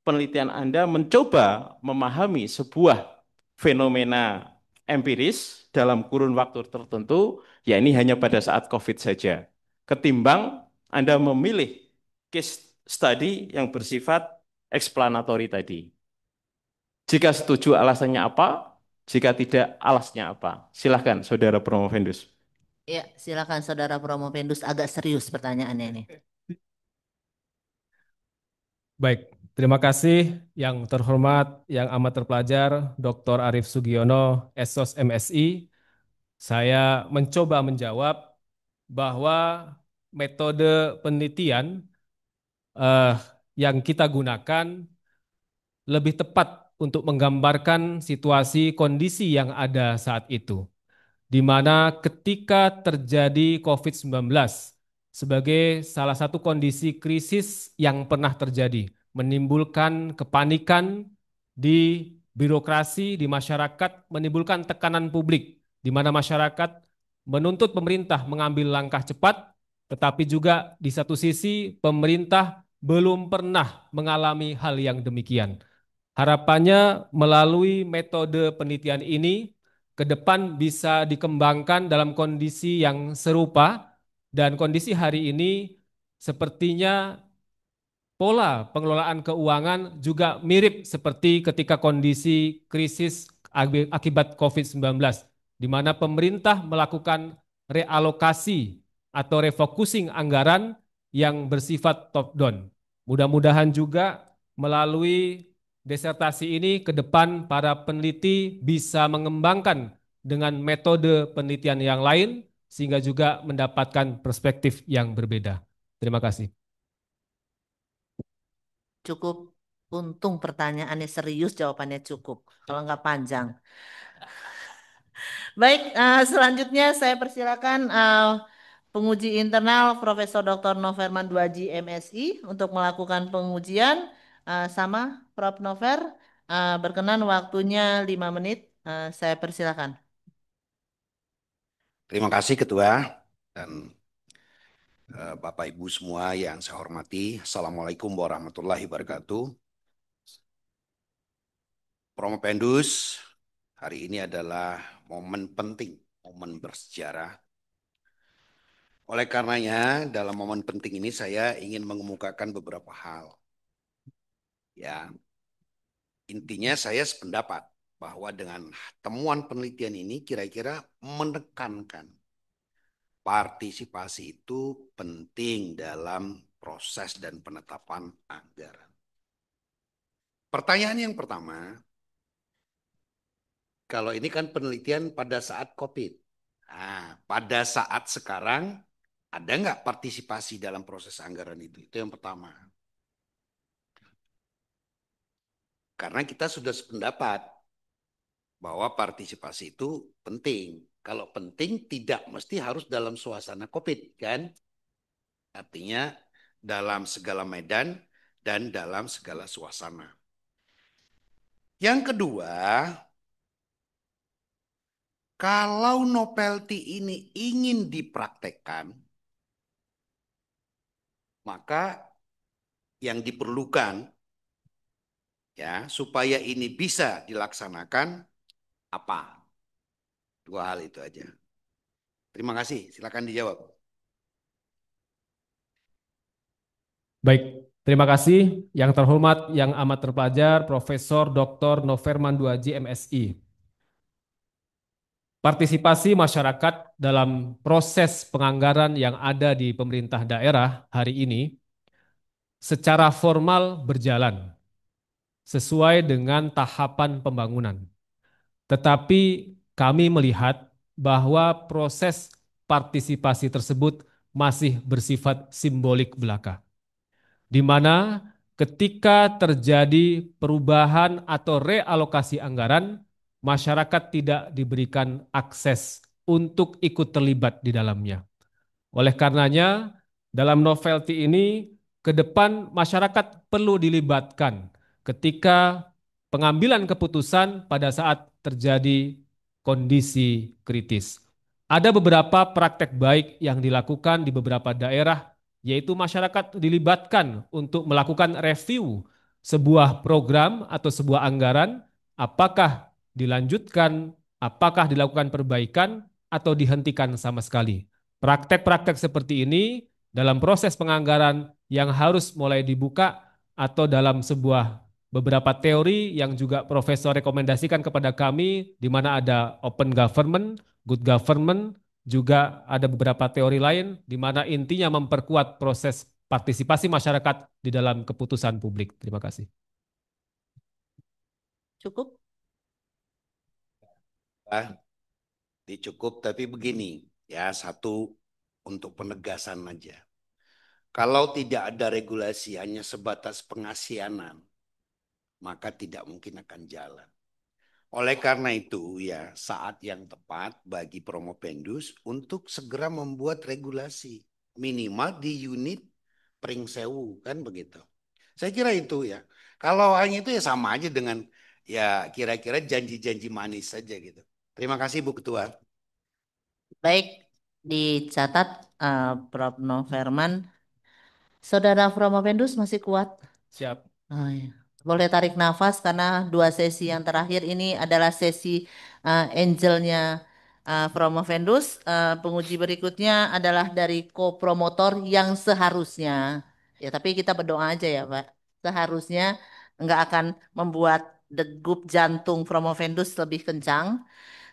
penelitian Anda mencoba memahami sebuah fenomena empiris dalam kurun waktu tertentu, ya ini hanya pada saat COVID saja. Ketimbang Anda memilih case study yang bersifat explanatory tadi. Jika setuju alasannya apa? Jika tidak alasnya apa? Silahkan Saudara Promovendus. Ya, silakan Saudara Promovendus, agak serius pertanyaannya ini. Baik, terima kasih yang terhormat, yang amat terpelajar, Dr. Arief Sugiono, SOS MSI. Saya mencoba menjawab bahwa metode penelitian yang kita gunakan lebih tepat untuk menggambarkan situasi kondisi yang ada saat itu, di mana ketika terjadi COVID-19 sebagai salah satu kondisi krisis yang pernah terjadi, menimbulkan kepanikan di birokrasi, di masyarakat, menimbulkan tekanan publik di mana masyarakat menuntut pemerintah mengambil langkah cepat, tetapi juga di satu sisi pemerintah belum pernah mengalami hal yang demikian. Harapannya melalui metode penelitian ini ke depan bisa dikembangkan dalam kondisi yang serupa, dan kondisi hari ini sepertinya pola pengelolaan keuangan juga mirip seperti ketika kondisi krisis akibat COVID-19, di mana pemerintah melakukan realokasi atau refocusing anggaran yang bersifat top down. Mudah-mudahan juga melalui disertasi ini ke depan para peneliti bisa mengembangkan dengan metode penelitian yang lain sehingga juga mendapatkan perspektif yang berbeda. Terima kasih. Cukup. Untung pertanyaannya serius, jawabannya cukup. Kalau nggak panjang. Baik, selanjutnya saya persilakan penguji internal Profesor Dr. Noverman Duaji MSI untuk melakukan pengujian. Sama Prof. Nover, berkenan waktunya 5 menit. Saya persilakan. Terima kasih Ketua dan Bapak Ibu semua yang saya hormati. Assalamualaikum warahmatullahi wabarakatuh. Promopendus, hari ini adalah momen penting, momen bersejarah. Oleh karenanya, dalam momen penting ini saya ingin mengemukakan beberapa hal. Ya, intinya saya sependapat bahwa dengan temuan penelitian ini kira-kira menekankan partisipasi itu penting dalam proses dan penetapan anggaran. Pertanyaan yang pertama, kalau ini kan penelitian pada saat COVID. Nah, pada saat sekarang ada nggak partisipasi dalam proses anggaran itu? Itu yang pertama. Karena kita sudah sependapat bahwa partisipasi itu penting. Kalau penting tidak mesti harus dalam suasana COVID, kan? Artinya dalam segala medan dan dalam segala suasana. Yang kedua, kalau novelty ini ingin dipraktekkan, maka yang diperlukan ya supaya ini bisa dilaksanakan apa? Dua hal itu aja. Terima kasih, silakan dijawab. Baik, terima kasih yang terhormat, yang amat terpelajar, Profesor Dr. Noverman Duaji MSI. Partisipasi masyarakat dalam proses penganggaran yang ada di pemerintah daerah hari ini secara formal berjalan sesuai dengan tahapan pembangunan. Tetapi kami melihat bahwa proses partisipasi tersebut masih bersifat simbolik belaka, di mana ketika terjadi perubahan atau realokasi anggaran, masyarakat tidak diberikan akses untuk ikut terlibat di dalamnya. Oleh karenanya, dalam novelty ini, ke depan masyarakat perlu dilibatkan ketika pengambilan keputusan pada saat terjadi kondisi kritis. Ada beberapa praktek baik yang dilakukan di beberapa daerah, yaitu masyarakat dilibatkan untuk melakukan review sebuah program atau sebuah anggaran, apakah dilanjutkan, apakah dilakukan perbaikan, atau dihentikan sama sekali. Praktek-praktek seperti ini dalam proses penganggaran yang harus mulai dibuka atau dalam sebuah beberapa teori yang juga Profesor rekomendasikan kepada kami, di mana ada open government, good government, juga ada beberapa teori lain di mana intinya memperkuat proses partisipasi masyarakat di dalam keputusan publik. Terima kasih. Cukup? Cukup, tapi begini, ya satu untuk penegasan aja. Kalau tidak ada regulasi hanya sebatas pengasianan, maka tidak mungkin akan jalan. Oleh karena itu ya saat yang tepat bagi Promopendus untuk segera membuat regulasi minimal di unit Pringsewu kan begitu. Saya kira itu ya. Kalau hanya itu ya sama aja dengan ya kira-kira janji-janji manis saja gitu. Terima kasih Bu Ketua. Baik, dicatat Prof. Noverman. Saudara Pramopendus masih kuat? Siap. Oh, iya. Boleh tarik nafas karena dua sesi yang terakhir ini adalah sesi angelnya Promovendus. Penguji berikutnya adalah dari kopromotor yang seharusnya. Ya, tapi kita berdoa aja ya, Pak. Seharusnya nggak akan membuat degup jantung Promovendus lebih kencang.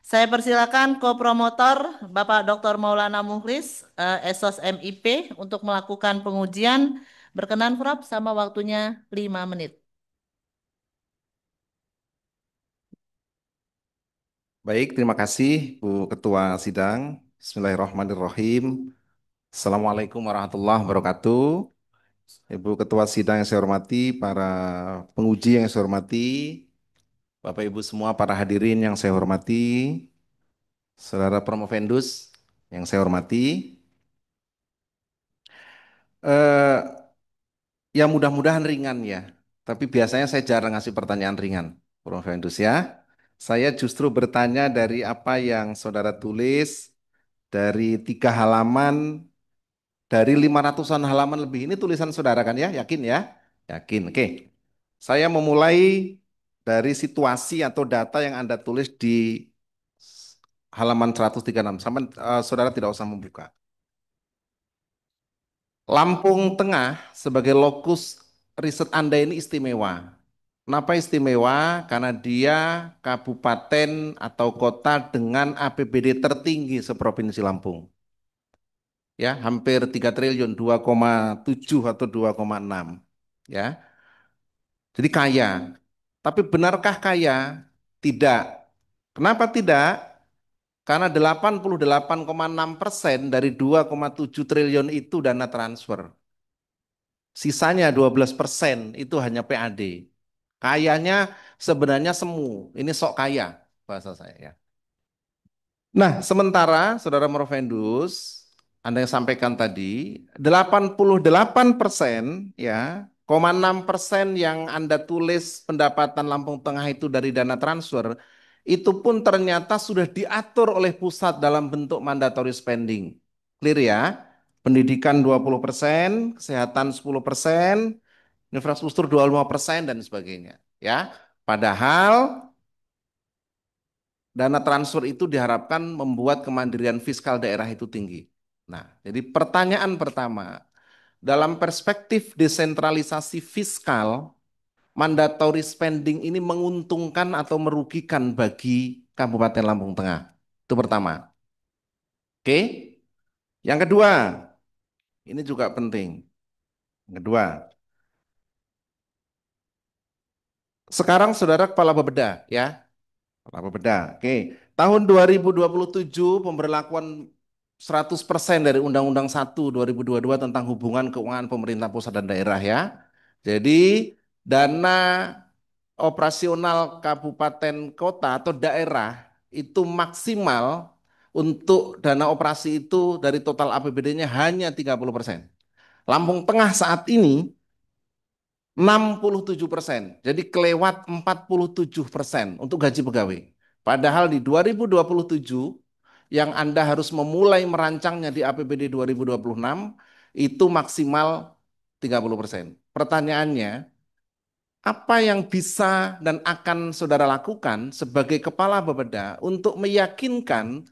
Saya persilakan kopromotor Bapak Dr. Maulana Mukhlis, Esos MIP untuk melakukan pengujian. Berkenan, Prof, sama waktunya 5 menit. Baik, terima kasih Bu Ketua Sidang. Bismillahirrahmanirrahim. Assalamualaikum warahmatullahi wabarakatuh. Ibu Ketua Sidang yang saya hormati, para penguji yang saya hormati, Bapak Ibu semua para hadirin yang saya hormati, Saudara Promovendus yang saya hormati, eh, ya mudah-mudahan ringan ya, tapi biasanya saya jarang ngasih pertanyaan ringan, Promovendus ya. Saya justru bertanya dari apa yang saudara tulis, dari 3 halaman, dari 500-an halaman lebih. Ini tulisan saudara kan ya? Yakin ya? Yakin. Oke. Saya memulai dari situasi atau data yang Anda tulis di halaman 136. Saudara tidak usah membuka. Lampung Tengah sebagai lokus riset Anda ini istimewa. Kenapa istimewa? Karena dia kabupaten atau kota dengan APBD tertinggi seprovinsi Lampung. Ya, hampir 3 triliun, 2,7 atau 2,6. Ya. Jadi kaya. Tapi benarkah kaya? Tidak. Kenapa tidak? Karena 88,6% dari 2,7 triliun itu dana transfer. Sisanya 12% itu hanya PAD. Kayanya sebenarnya semu. Ini sok kaya bahasa saya ya. Nah, sementara Saudara Morofendus, Anda yang sampaikan tadi, 88% ya, 6% yang Anda tulis pendapatan Lampung Tengah itu dari dana transfer, itu pun ternyata sudah diatur oleh pusat dalam bentuk mandatory spending. Clear ya? Pendidikan 20%, kesehatan 10%, infrastruktur 25% dan sebagainya. Ya, padahal dana transfer itu diharapkan membuat kemandirian fiskal daerah itu tinggi. Nah, jadi pertanyaan pertama, dalam perspektif desentralisasi fiskal, mandatory spending ini menguntungkan atau merugikan bagi Kabupaten Lampung Tengah? Itu pertama. Oke. Yang kedua, ini juga penting. Yang kedua, sekarang Saudara Kepala Bapeda ya, Kepala Bapeda. Oke. Tahun 2027 pemberlakuan 100% dari Undang-Undang 1 2022 tentang hubungan keuangan pemerintah pusat dan daerah ya. Jadi dana operasional kabupaten kota atau daerah itu maksimal untuk dana operasi itu dari total APBD-nya hanya 30%. Lampung Tengah saat ini 67%. Jadi kelewat 47% untuk gaji pegawai. Padahal di 2027 yang Anda harus memulai merancangnya di APBD 2026 itu maksimal 30%. Pertanyaannya, apa yang bisa dan akan saudara lakukan sebagai kepala Bapeda untuk meyakinkan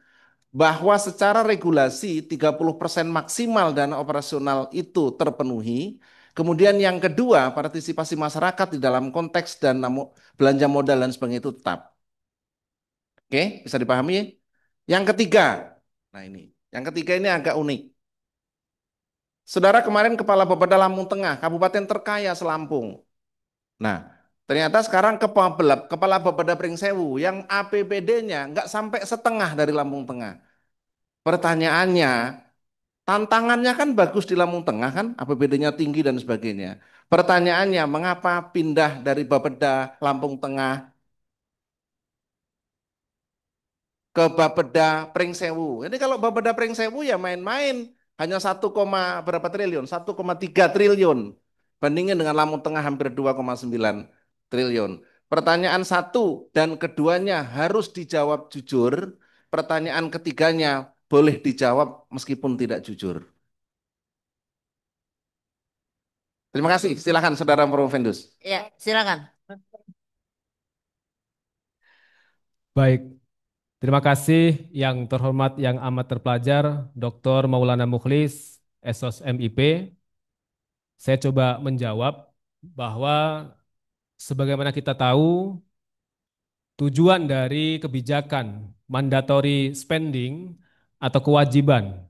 bahwa secara regulasi 30% maksimal dana operasional itu terpenuhi. Kemudian yang kedua, partisipasi masyarakat di dalam konteks dan belanja modal dan sebagainya itu tetap. Oke, bisa dipahami? Yang ketiga, nah ini, yang ketiga ini agak unik. Saudara kemarin Kepala Bapeda Lampung Tengah, kabupaten terkaya selampung. Nah, ternyata sekarang Kepala Bapeda Pringsewu yang APBD-nya nggak sampai setengah dari Lampung Tengah. Pertanyaannya, tantangannya kan bagus di Lampung Tengah kan, APBD-nya tinggi dan sebagainya. Pertanyaannya, mengapa pindah dari Bapeda Lampung Tengah ke Bapeda Pringsewu? Ini kalau Bapeda Pringsewu ya main-main, hanya 1, berapa triliun? 1,3 triliun. Bandingin dengan Lampung Tengah hampir 2,9 triliun. Pertanyaan satu dan keduanya harus dijawab jujur. Pertanyaan ketiganya boleh dijawab meskipun tidak jujur. Terima kasih. Silakan Saudara Provendus. Ya, silakan. Baik, terima kasih yang terhormat yang amat terpelajar Dr. Maulana Mukhlis, SOS MIP. Saya coba menjawab bahwa sebagaimana kita tahu tujuan dari kebijakan mandatory spending atau kewajiban.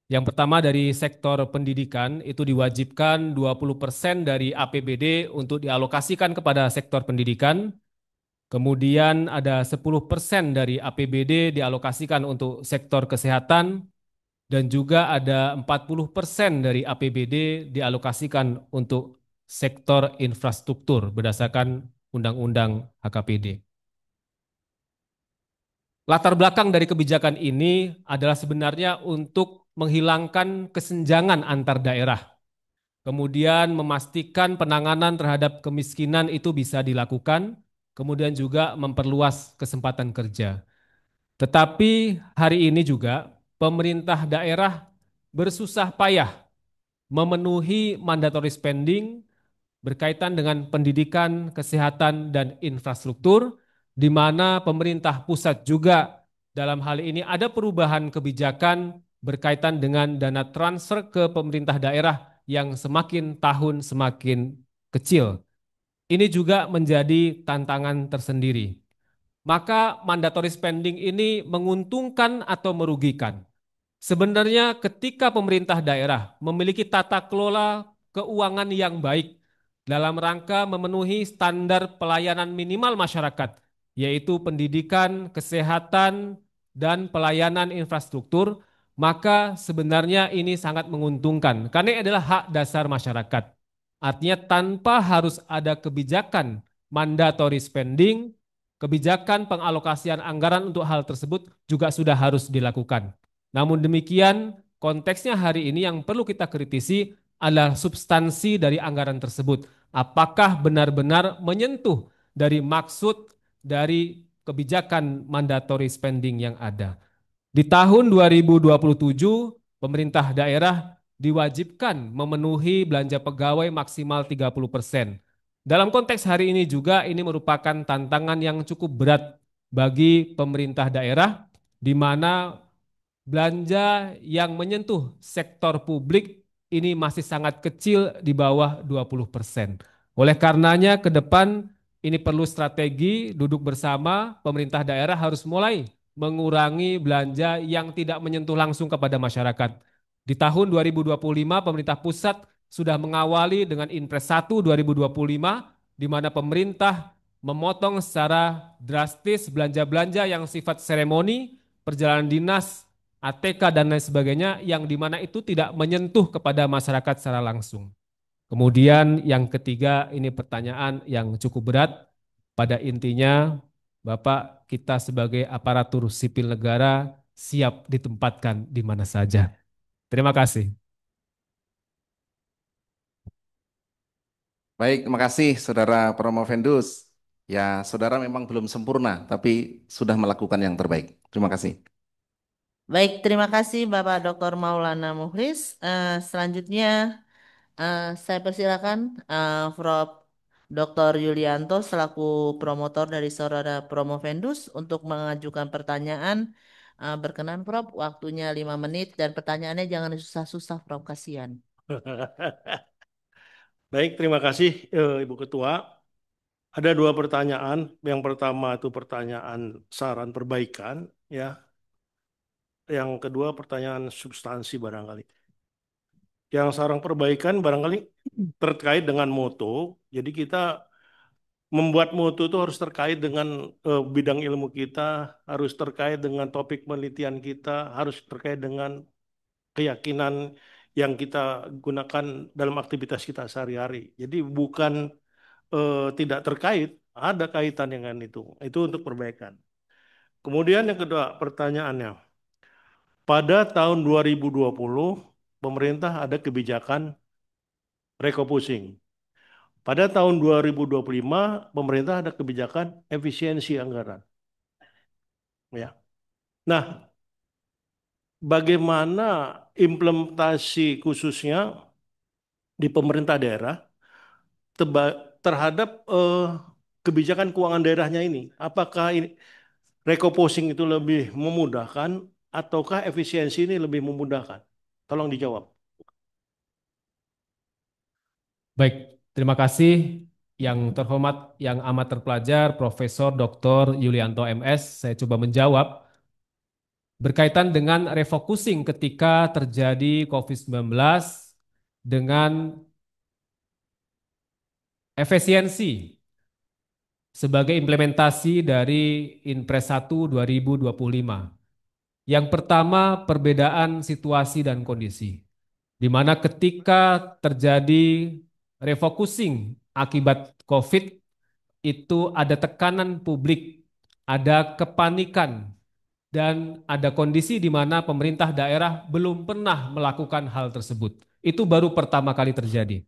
Yang pertama dari sektor pendidikan itu diwajibkan 20% dari APBD untuk dialokasikan kepada sektor pendidikan. Kemudian ada 10% dari APBD dialokasikan untuk sektor kesehatan dan juga ada 40% dari APBD dialokasikan untuk sektor infrastruktur berdasarkan Undang-Undang HKPD. Latar belakang dari kebijakan ini adalah sebenarnya untuk menghilangkan kesenjangan antar daerah. Kemudian memastikan penanganan terhadap kemiskinan itu bisa dilakukan, kemudian juga memperluas kesempatan kerja. Tetapi hari ini juga pemerintah daerah bersusah payah memenuhi mandatory spending berkaitan dengan pendidikan, kesehatan, dan infrastruktur, di mana pemerintah pusat juga dalam hal ini ada perubahan kebijakan berkaitan dengan dana transfer ke pemerintah daerah yang semakin tahun semakin kecil. Ini juga menjadi tantangan tersendiri. Maka mandatory spending ini menguntungkan atau merugikan? Sebenarnya ketika pemerintah daerah memiliki tata kelola keuangan yang baik dalam rangka memenuhi standar pelayanan minimal masyarakat, yaitu pendidikan, kesehatan, dan pelayanan infrastruktur, maka sebenarnya ini sangat menguntungkan karena ini adalah hak dasar masyarakat. Artinya tanpa harus ada kebijakan mandatory spending, kebijakan pengalokasian anggaran untuk hal tersebut juga sudah harus dilakukan. Namun demikian, konteksnya hari ini yang perlu kita kritisi adalah substansi dari anggaran tersebut. Apakah benar-benar menyentuh dari maksud dari kebijakan mandatory spending yang ada. Di tahun 2027, pemerintah daerah diwajibkan memenuhi belanja pegawai maksimal 30%. Dalam konteks hari ini juga ini merupakan tantangan yang cukup berat bagi pemerintah daerah, di mana belanja yang menyentuh sektor publik ini masih sangat kecil di bawah 20%. Oleh karenanya ke depan ini perlu strategi duduk bersama pemerintah daerah harus mulai mengurangi belanja yang tidak menyentuh langsung kepada masyarakat. Di tahun 2025 pemerintah pusat sudah mengawali dengan Inpres 1 2025 di mana pemerintah memotong secara drastis belanja-belanja yang sifat seremoni, perjalanan dinas, ATK dan lain sebagainya yang dimana itu tidak menyentuh kepada masyarakat secara langsung. Kemudian yang ketiga ini pertanyaan yang cukup berat. Pada intinya Bapak kita sebagai aparatur sipil negara siap ditempatkan di mana saja. Terima kasih. Baik, terima kasih Saudara Promovendus. Ya, Saudara memang belum sempurna, tapi sudah melakukan yang terbaik. Terima kasih. Baik, terima kasih Bapak Dr. Maulana Mukhlis. Selanjutnya saya persilakan Prof. Dr. Yulianto selaku promotor dari Saudara Promovendus untuk mengajukan pertanyaan. Berkenan Prof, waktunya 5 menit dan pertanyaannya jangan susah-susah Prof, kasihan. Baik, terima kasih Ibu Ketua. Ada dua pertanyaan. Yang pertama itu pertanyaan saran perbaikan, ya. Yang kedua pertanyaan substansi barangkali. Yang saran perbaikan barangkali terkait dengan mutu. Jadi kita membuat mutu itu harus terkait dengan bidang ilmu kita, harus terkait dengan topik penelitian kita, harus terkait dengan keyakinan yang kita gunakan dalam aktivitas kita sehari-hari. Jadi bukan tidak terkait, ada kaitan dengan itu. Itu untuk perbaikan. Kemudian yang kedua pertanyaannya, pada tahun 2020 pemerintah ada kebijakan refocusing. Pada tahun 2025 pemerintah ada kebijakan efisiensi anggaran. Ya. Nah, bagaimana implementasi khususnya di pemerintah daerah terhadap kebijakan keuangan daerahnya ini. Apakah ini recomposing itu lebih memudahkan ataukah efisiensi ini lebih memudahkan? Tolong dijawab. Baik, terima kasih yang terhormat, yang amat terpelajar, Profesor Dr. Yulianto MS. Saya coba menjawab berkaitan dengan refocusing ketika terjadi COVID-19 dengan efisiensi sebagai implementasi dari Inpres 1 2025. Yang pertama, perbedaan situasi dan kondisi, di mana ketika terjadi refocusing akibat COVID, itu ada tekanan publik, ada kepanikan, dan ada kondisi di mana pemerintah daerah belum pernah melakukan hal tersebut. Itu baru pertama kali terjadi.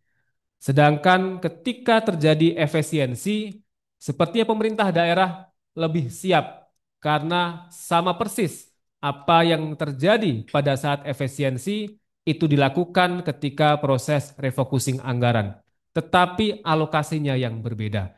Sedangkan ketika terjadi efisiensi, sepertinya pemerintah daerah lebih siap karena sama persis apa yang terjadi pada saat efisiensi itu dilakukan ketika proses refocusing anggaran, tetapi alokasinya yang berbeda.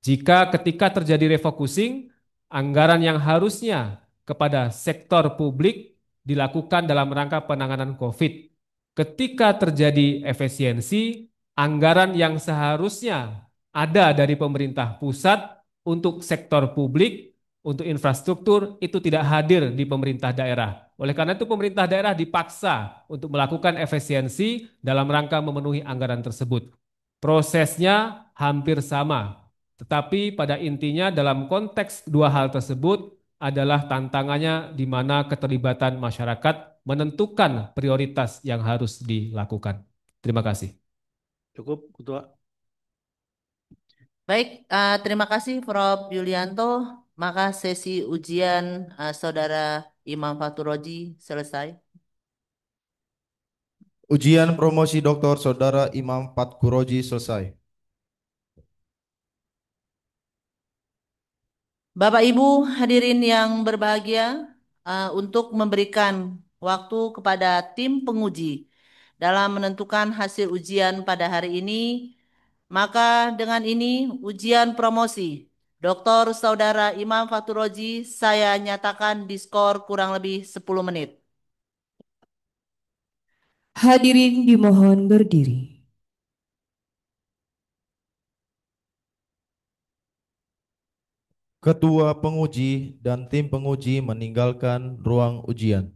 Jika ketika terjadi refocusing, anggaran yang harusnya kepada sektor publik dilakukan dalam rangka penanganan COVID. Ketika terjadi efisiensi, anggaran yang seharusnya ada dari pemerintah pusat untuk sektor publik, untuk infrastruktur, itu tidak hadir di pemerintah daerah. Oleh karena itu pemerintah daerah dipaksa untuk melakukan efisiensi dalam rangka memenuhi anggaran tersebut. Prosesnya hampir sama, tetapi pada intinya dalam konteks dua hal tersebut adalah tantangannya di mana keterlibatan masyarakat menentukan prioritas yang harus dilakukan. Terima kasih. Cukup, Ketua. Baik, terima kasih Prof. Yulianto. Maka sesi ujian Saudara Imam Faturoji selesai. Ujian promosi Doktor Saudara Imam Fatkuroji selesai. Bapak Ibu hadirin yang berbahagia, untuk memberikan waktu kepada tim penguji dalam menentukan hasil ujian pada hari ini, maka dengan ini ujian promosi Dr. Saudara Imam Faturoji saya nyatakan diskor kurang lebih 10 menit. Hadirin dimohon berdiri. Ketua penguji dan tim penguji meninggalkan ruang ujian.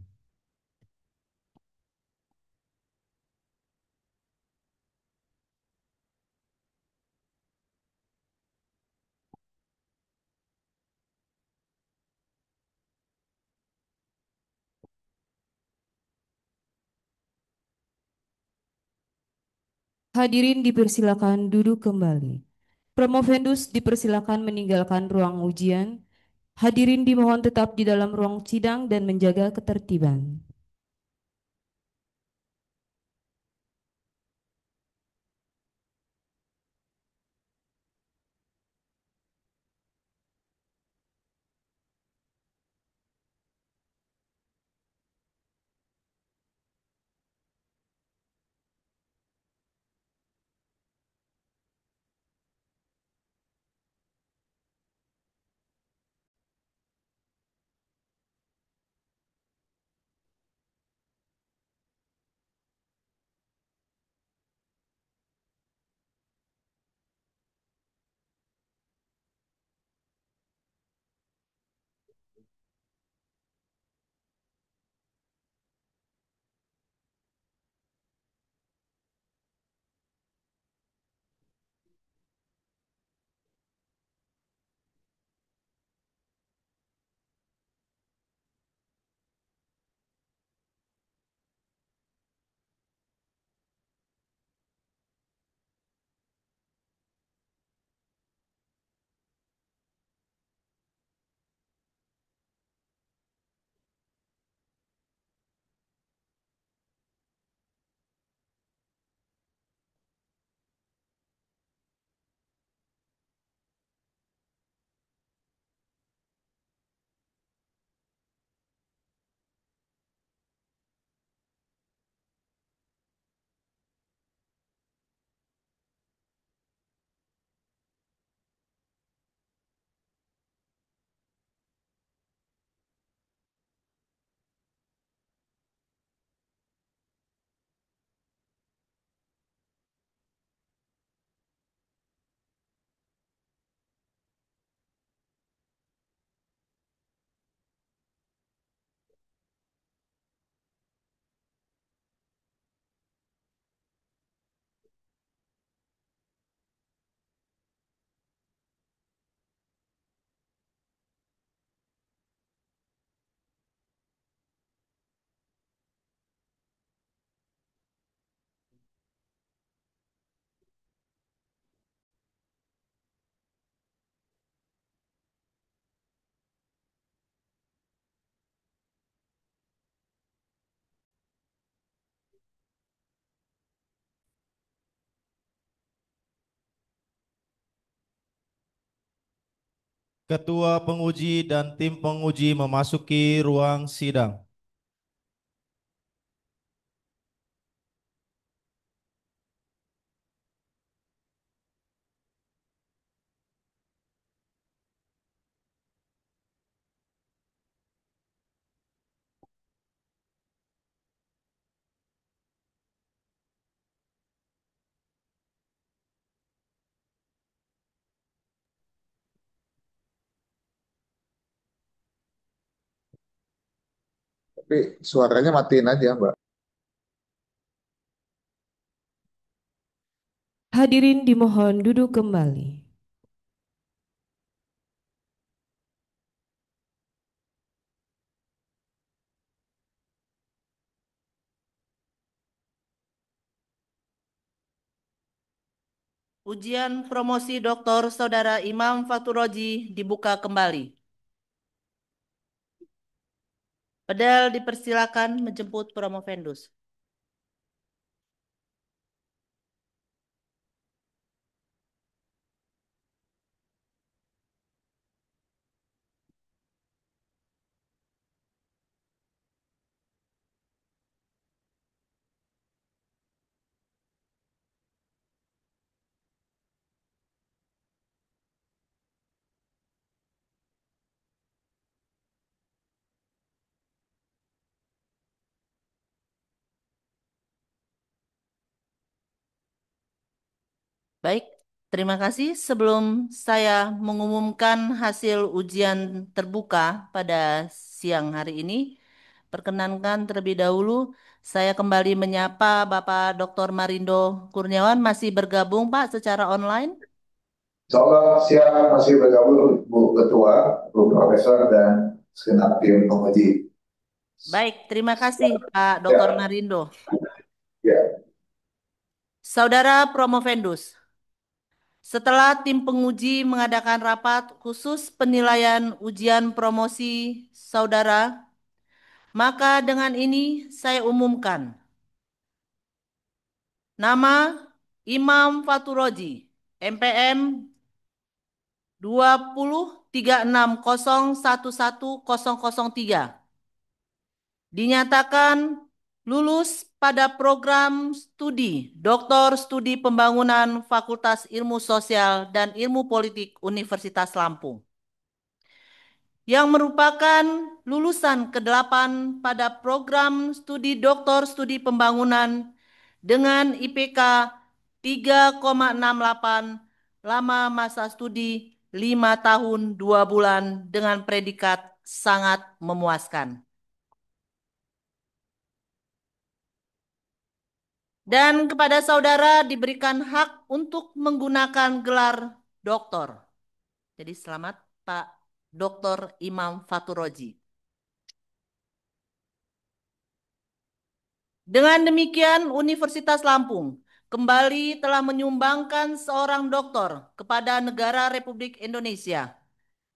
Hadirin dipersilakan duduk kembali. Promovendus dipersilakan meninggalkan ruang ujian. Hadirin dimohon tetap di dalam ruang sidang dan menjaga ketertiban. Ketua penguji dan tim penguji memasuki ruang sidang. Tapi suaranya matiin aja, Mbak. Hadirin dimohon duduk kembali. Ujian promosi Dr. Saudara Imam Faturoji dibuka kembali. Pedal dipersilakan menjemput promovendus. Baik, terima kasih. Sebelum saya mengumumkan hasil ujian terbuka pada siang hari ini, perkenankan terlebih dahulu saya kembali menyapa Bapak Dr. Marindo Kurniawan masih bergabung Pak secara online. Insya Allah siap masih bergabung Bu Ketua, Bu Profesor, dan segenap tim penguji. Baik, terima kasih Pak Ya, Dr. Marindo. ya. Saudara Promovendus, setelah tim penguji mengadakan rapat khusus penilaian ujian promosi saudara, maka dengan ini saya umumkan nama Imam Faturoji, MPM 2036011003, dinyatakan lulus pada program studi Doktor Studi Pembangunan Fakultas Ilmu Sosial dan Ilmu Politik Universitas Lampung, yang merupakan lulusan ke-8 pada program studi Doktor Studi Pembangunan dengan IPK 3,68, lama masa studi 5 tahun 2 bulan dengan predikat sangat memuaskan. Dan kepada saudara diberikan hak untuk menggunakan gelar doktor. Jadi selamat Pak Dr. Imam Faturoji. Dengan demikian Universitas Lampung kembali telah menyumbangkan seorang doktor kepada negara Republik Indonesia.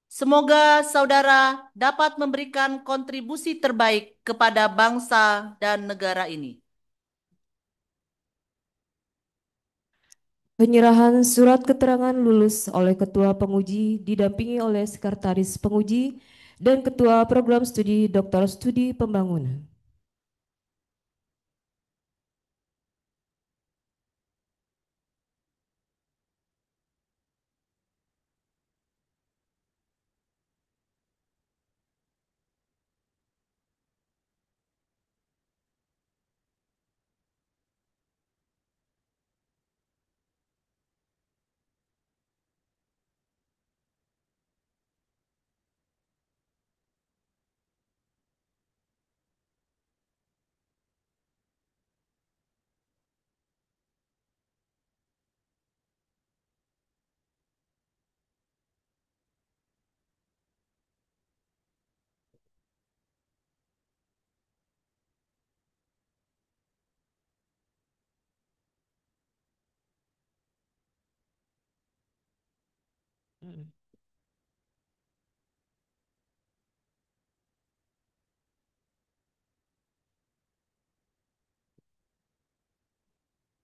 Semoga saudara dapat memberikan kontribusi terbaik kepada bangsa dan negara ini. Penyerahan surat keterangan lulus oleh Ketua Penguji didampingi oleh Sekretaris Penguji dan Ketua Program Studi Doktor Studi Pembangunan.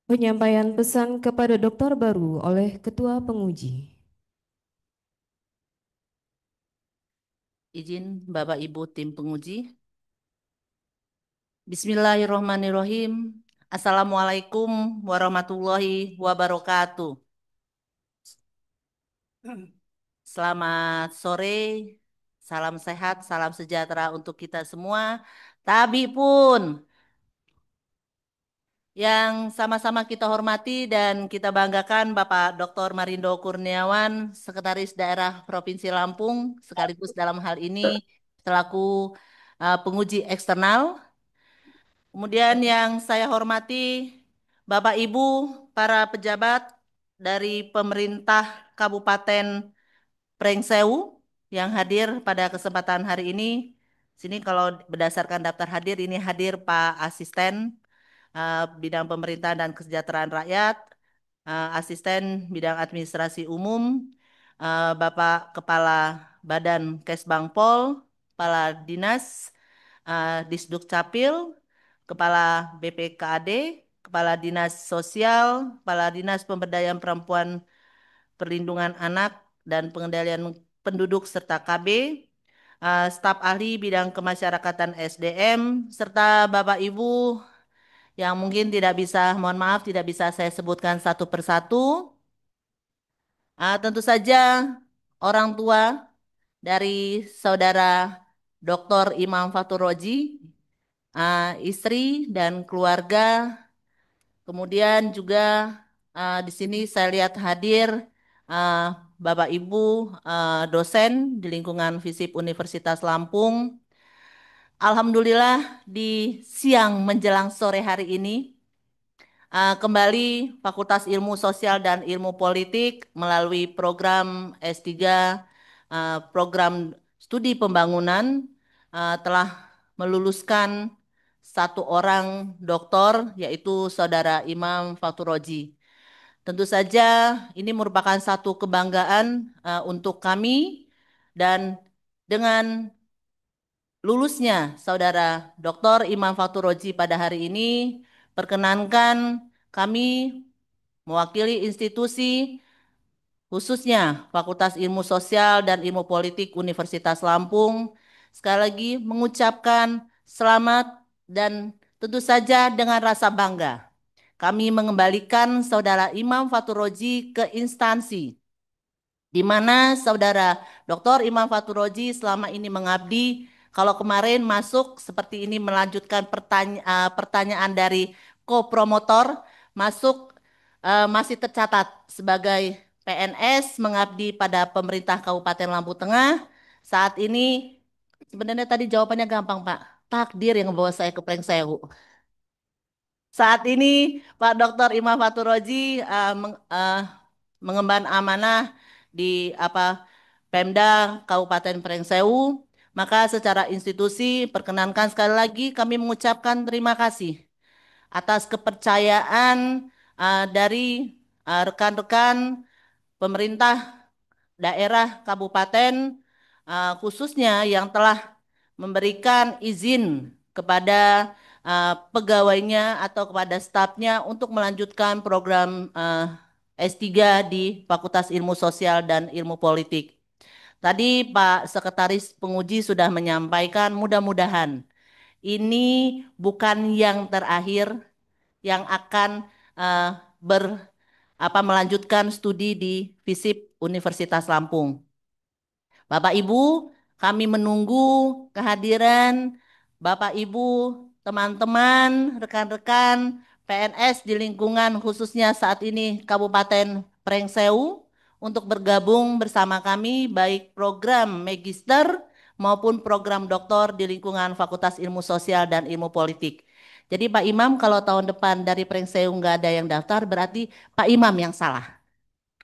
Penyampaian pesan kepada dokter baru oleh Ketua Penguji. Izin Bapak Ibu tim penguji. Bismillahirrohmanirrohim. Assalamualaikum warahmatullahi wabarakatuh. Selamat sore, salam sehat, salam sejahtera untuk kita semua. Tabi pun yang sama-sama kita hormati dan kita banggakan Bapak Dr. Marindo Kurniawan, Sekretaris Daerah Provinsi Lampung, sekaligus dalam hal ini selaku penguji eksternal. Kemudian yang saya hormati Bapak Ibu, para pejabat dari pemerintah Kabupaten Prengseu yang hadir pada kesempatan hari ini. Sini kalau berdasarkan daftar hadir, ini hadir Pak Asisten Bidang Pemerintahan dan Kesejahteraan Rakyat, Asisten Bidang Administrasi Umum, Bapak Kepala Badan Kesbangpol, Kepala Dinas, Disduk Capil, Kepala BPKAD, Kepala Dinas Sosial, Kepala Dinas Pemberdayaan Perempuan, Perlindungan Anak, dan Pengendalian Penduduk serta KB, staf ahli bidang kemasyarakatan SDM, serta Bapak Ibu yang mungkin tidak bisa, mohon maaf, tidak bisa saya sebutkan satu persatu. Tentu saja orang tua dari saudara Dr. Imam Fatur Roji, istri dan keluarga. Kemudian juga di sini saya lihat hadir Bapak Ibu dosen di lingkungan FISIP Universitas Lampung. Alhamdulillah di siang menjelang sore hari ini kembali Fakultas Ilmu Sosial dan Ilmu Politik melalui program S3 program studi pembangunan telah meluluskan satu orang doktor yaitu Saudara Imam Fatur Roji. Tentu saja ini merupakan satu kebanggaan untuk kami dan dengan lulusnya Saudara Dr. Imam Fatur Roji pada hari ini, perkenankan kami mewakili institusi khususnya Fakultas Ilmu Sosial dan Ilmu Politik Universitas Lampung sekali lagi mengucapkan selamat dan tentu saja dengan rasa bangga kami mengembalikan Saudara Imam Fatur Roji ke instansi di mana Saudara Dr. Imam Fatur Roji selama ini mengabdi. Kalau kemarin masuk seperti ini melanjutkan pertanyaan dari co-promotor, masuk masih tercatat sebagai PNS mengabdi pada pemerintah Kabupaten Lampung Tengah. Saat ini sebenarnya tadi jawabannya gampang Pak, takdir yang membawa saya ke Prengseu. Saat ini Pak Dr. Imam Fatur Roji mengemban amanah di Pemda Kabupaten Prengseu, maka secara institusi perkenankan sekali lagi kami mengucapkan terima kasih atas kepercayaan dari rekan-rekan pemerintah daerah kabupaten khususnya yang telah memberikan izin kepada pegawainya atau kepada stafnya untuk melanjutkan program S3 di Fakultas Ilmu Sosial dan Ilmu Politik. Tadi Pak Sekretaris Penguji sudah menyampaikan mudah-mudahan ini bukan yang terakhir yang akan melanjutkan studi di FISIP Universitas Lampung. Bapak Ibu, kami menunggu kehadiran Bapak Ibu, teman-teman, rekan-rekan PNS di lingkungan khususnya saat ini Kabupaten Prengseu untuk bergabung bersama kami baik program magister maupun program doktor di lingkungan Fakultas Ilmu Sosial dan Ilmu Politik. Jadi Pak Imam kalau tahun depan dari Prengseu nggak ada yang daftar berarti Pak Imam yang salah.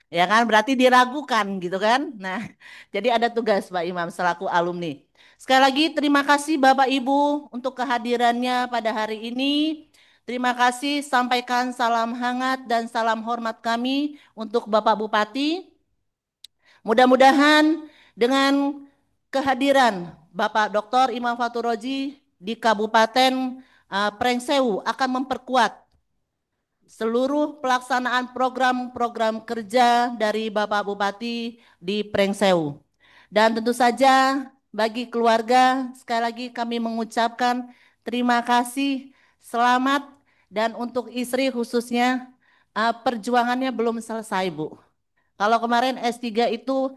Ya kan, berarti diragukan gitu kan. Nah, jadi ada tugas Pak Imam selaku alumni. Sekali lagi terima kasih Bapak Ibu untuk kehadirannya pada hari ini. Terima kasih, sampaikan salam hangat dan salam hormat kami untuk Bapak Bupati. Mudah-mudahan dengan kehadiran Bapak Dr. Imam Fatur Roji di Kabupaten Prengseu akan memperkuat seluruh pelaksanaan program-program kerja dari Bapak Bupati di Prengseu. Dan tentu saja bagi keluarga, sekali lagi kami mengucapkan terima kasih, selamat, dan untuk istri khususnya, perjuangannya belum selesai, Bu. Kalau kemarin S3 itu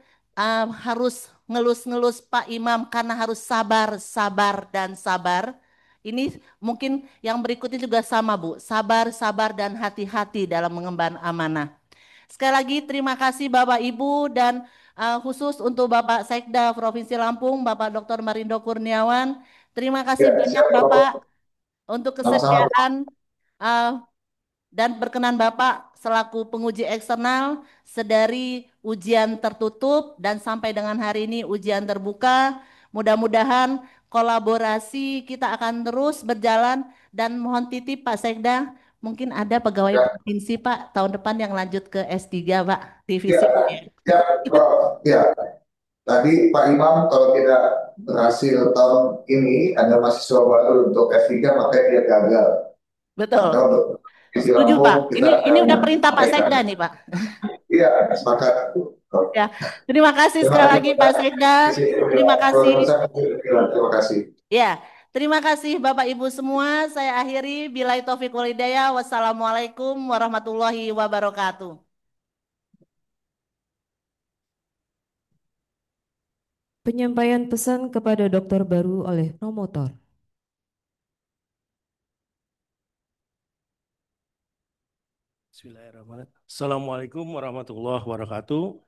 harus ngelus-ngelus Pak Imam karena harus sabar, sabar, dan sabar. Ini mungkin yang berikutnya juga sama, Bu. Sabar, sabar, dan hati-hati dalam mengemban amanah. Sekali lagi terima kasih Bapak Ibu dan khusus untuk Bapak Sekda Provinsi Lampung, Bapak Dr. Marindo Kurniawan. Terima kasih Ya, banyak siap, Bapak Prof. untuk Sama-sama, Prof. kesediaan dan berkenan Bapak selaku penguji eksternal sedari ujian tertutup dan sampai dengan hari ini ujian terbuka. Mudah-mudahan kolaborasi kita akan terus berjalan dan mohon titip Pak Sekda, mungkin ada pegawai Ya, provinsi Pak tahun depan yang lanjut ke S3 Pak, ya, divisi U ya. siap, Prof. Ya, tadi Pak Imam kalau tidak berhasil tahun ini ada mahasiswa baru untuk S3 maka dia gagal. Betul. Maka untuk Provinsi Setuju Pak. Lampung kita Ini akan udah perintah Pak sampaikan. Sekda nih Pak. Iya, sepakat. Ya, terima kasih Terima sekali kasih, lagi Pak. Pak Sekda. Terima kasih. Terima kasih. Ya, terima kasih Bapak Ibu semua. Saya akhiri. Billahi taufiq wal hidayah. Wassalamualaikum warahmatullahi wabarakatuh. Penyampaian pesan kepada dokter baru oleh promotor. Bismillahirrahmanirrahim. Assalamualaikum warahmatullahi wabarakatuh.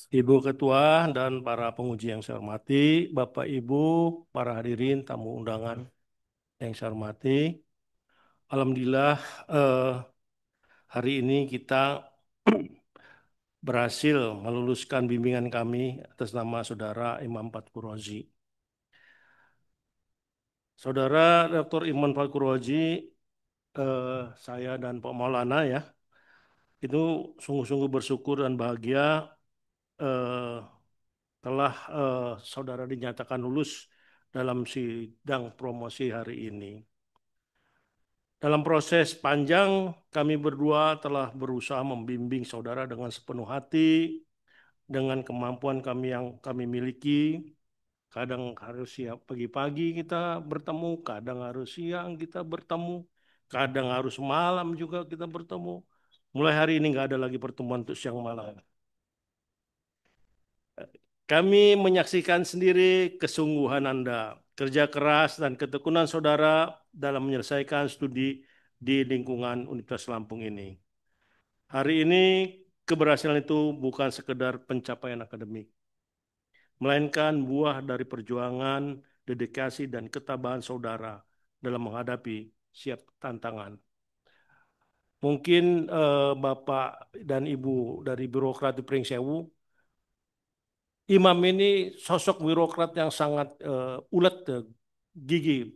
Ibu Ketua dan para penguji yang saya hormati, Bapak Ibu, para hadirin, tamu undangan yang saya hormati. Alhamdulillah hari ini kita berhasil meluluskan bimbingan kami atas nama Saudara Imam Patkuroji. Saudara Dr. Imam Patkuroji, saya dan Pak Maulana ya, itu sungguh-sungguh bersyukur dan bahagia telah saudara dinyatakan lulus dalam sidang promosi hari ini. Dalam proses panjang, kami berdua telah berusaha membimbing saudara dengan sepenuh hati, dengan kemampuan kami yang kami miliki. Kadang harus siap pagi-pagi kita bertemu, kadang harus siang kita bertemu, kadang harus malam juga kita bertemu. Mulai hari ini nggak ada lagi pertemuan untuk siang malam. Kami menyaksikan sendiri kesungguhan Anda, kerja keras dan ketekunan saudara dalam menyelesaikan studi di lingkungan Universitas Lampung ini. Hari ini keberhasilan itu bukan sekedar pencapaian akademik, melainkan buah dari perjuangan, dedikasi, dan ketabahan saudara dalam menghadapi setiap tantangan. Mungkin Bapak dan Ibu dari birokrat di Pringsewu, Imam ini sosok birokrat yang sangat ulet, gigih.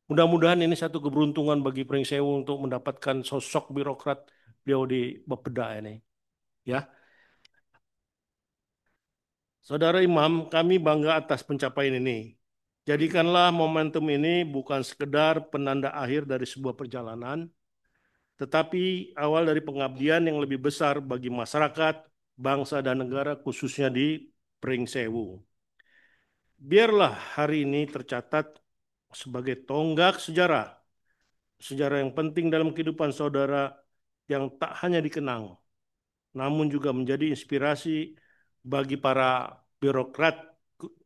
Mudah-mudahan ini satu keberuntungan bagi Pringsewu untuk mendapatkan sosok birokrat beliau di Bapeda ini. Ya, Saudara Imam, kami bangga atas pencapaian ini. Jadikanlah momentum ini bukan sekedar penanda akhir dari sebuah perjalanan, tetapi awal dari pengabdian yang lebih besar bagi masyarakat, bangsa, dan negara khususnya di Pringsewu. Biarlah hari ini tercatat sebagai tonggak sejarah yang penting dalam kehidupan saudara yang tak hanya dikenang, namun juga menjadi inspirasi bagi para birokrat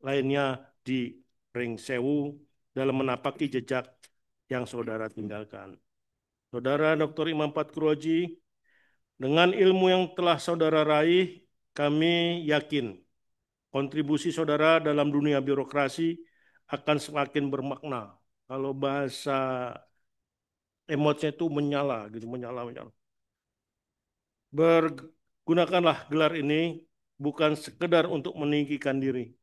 lainnya di Pringsewu dalam menapaki jejak yang saudara tinggalkan. Saudara Dr. Imam Patkuroji, dengan ilmu yang telah saudara raih, kami yakin kontribusi saudara dalam dunia birokrasi akan semakin bermakna. Kalau bahasa emotnya itu menyala gitu, menyala. Gunakanlah gelar ini bukan sekedar untuk meninggikan diri.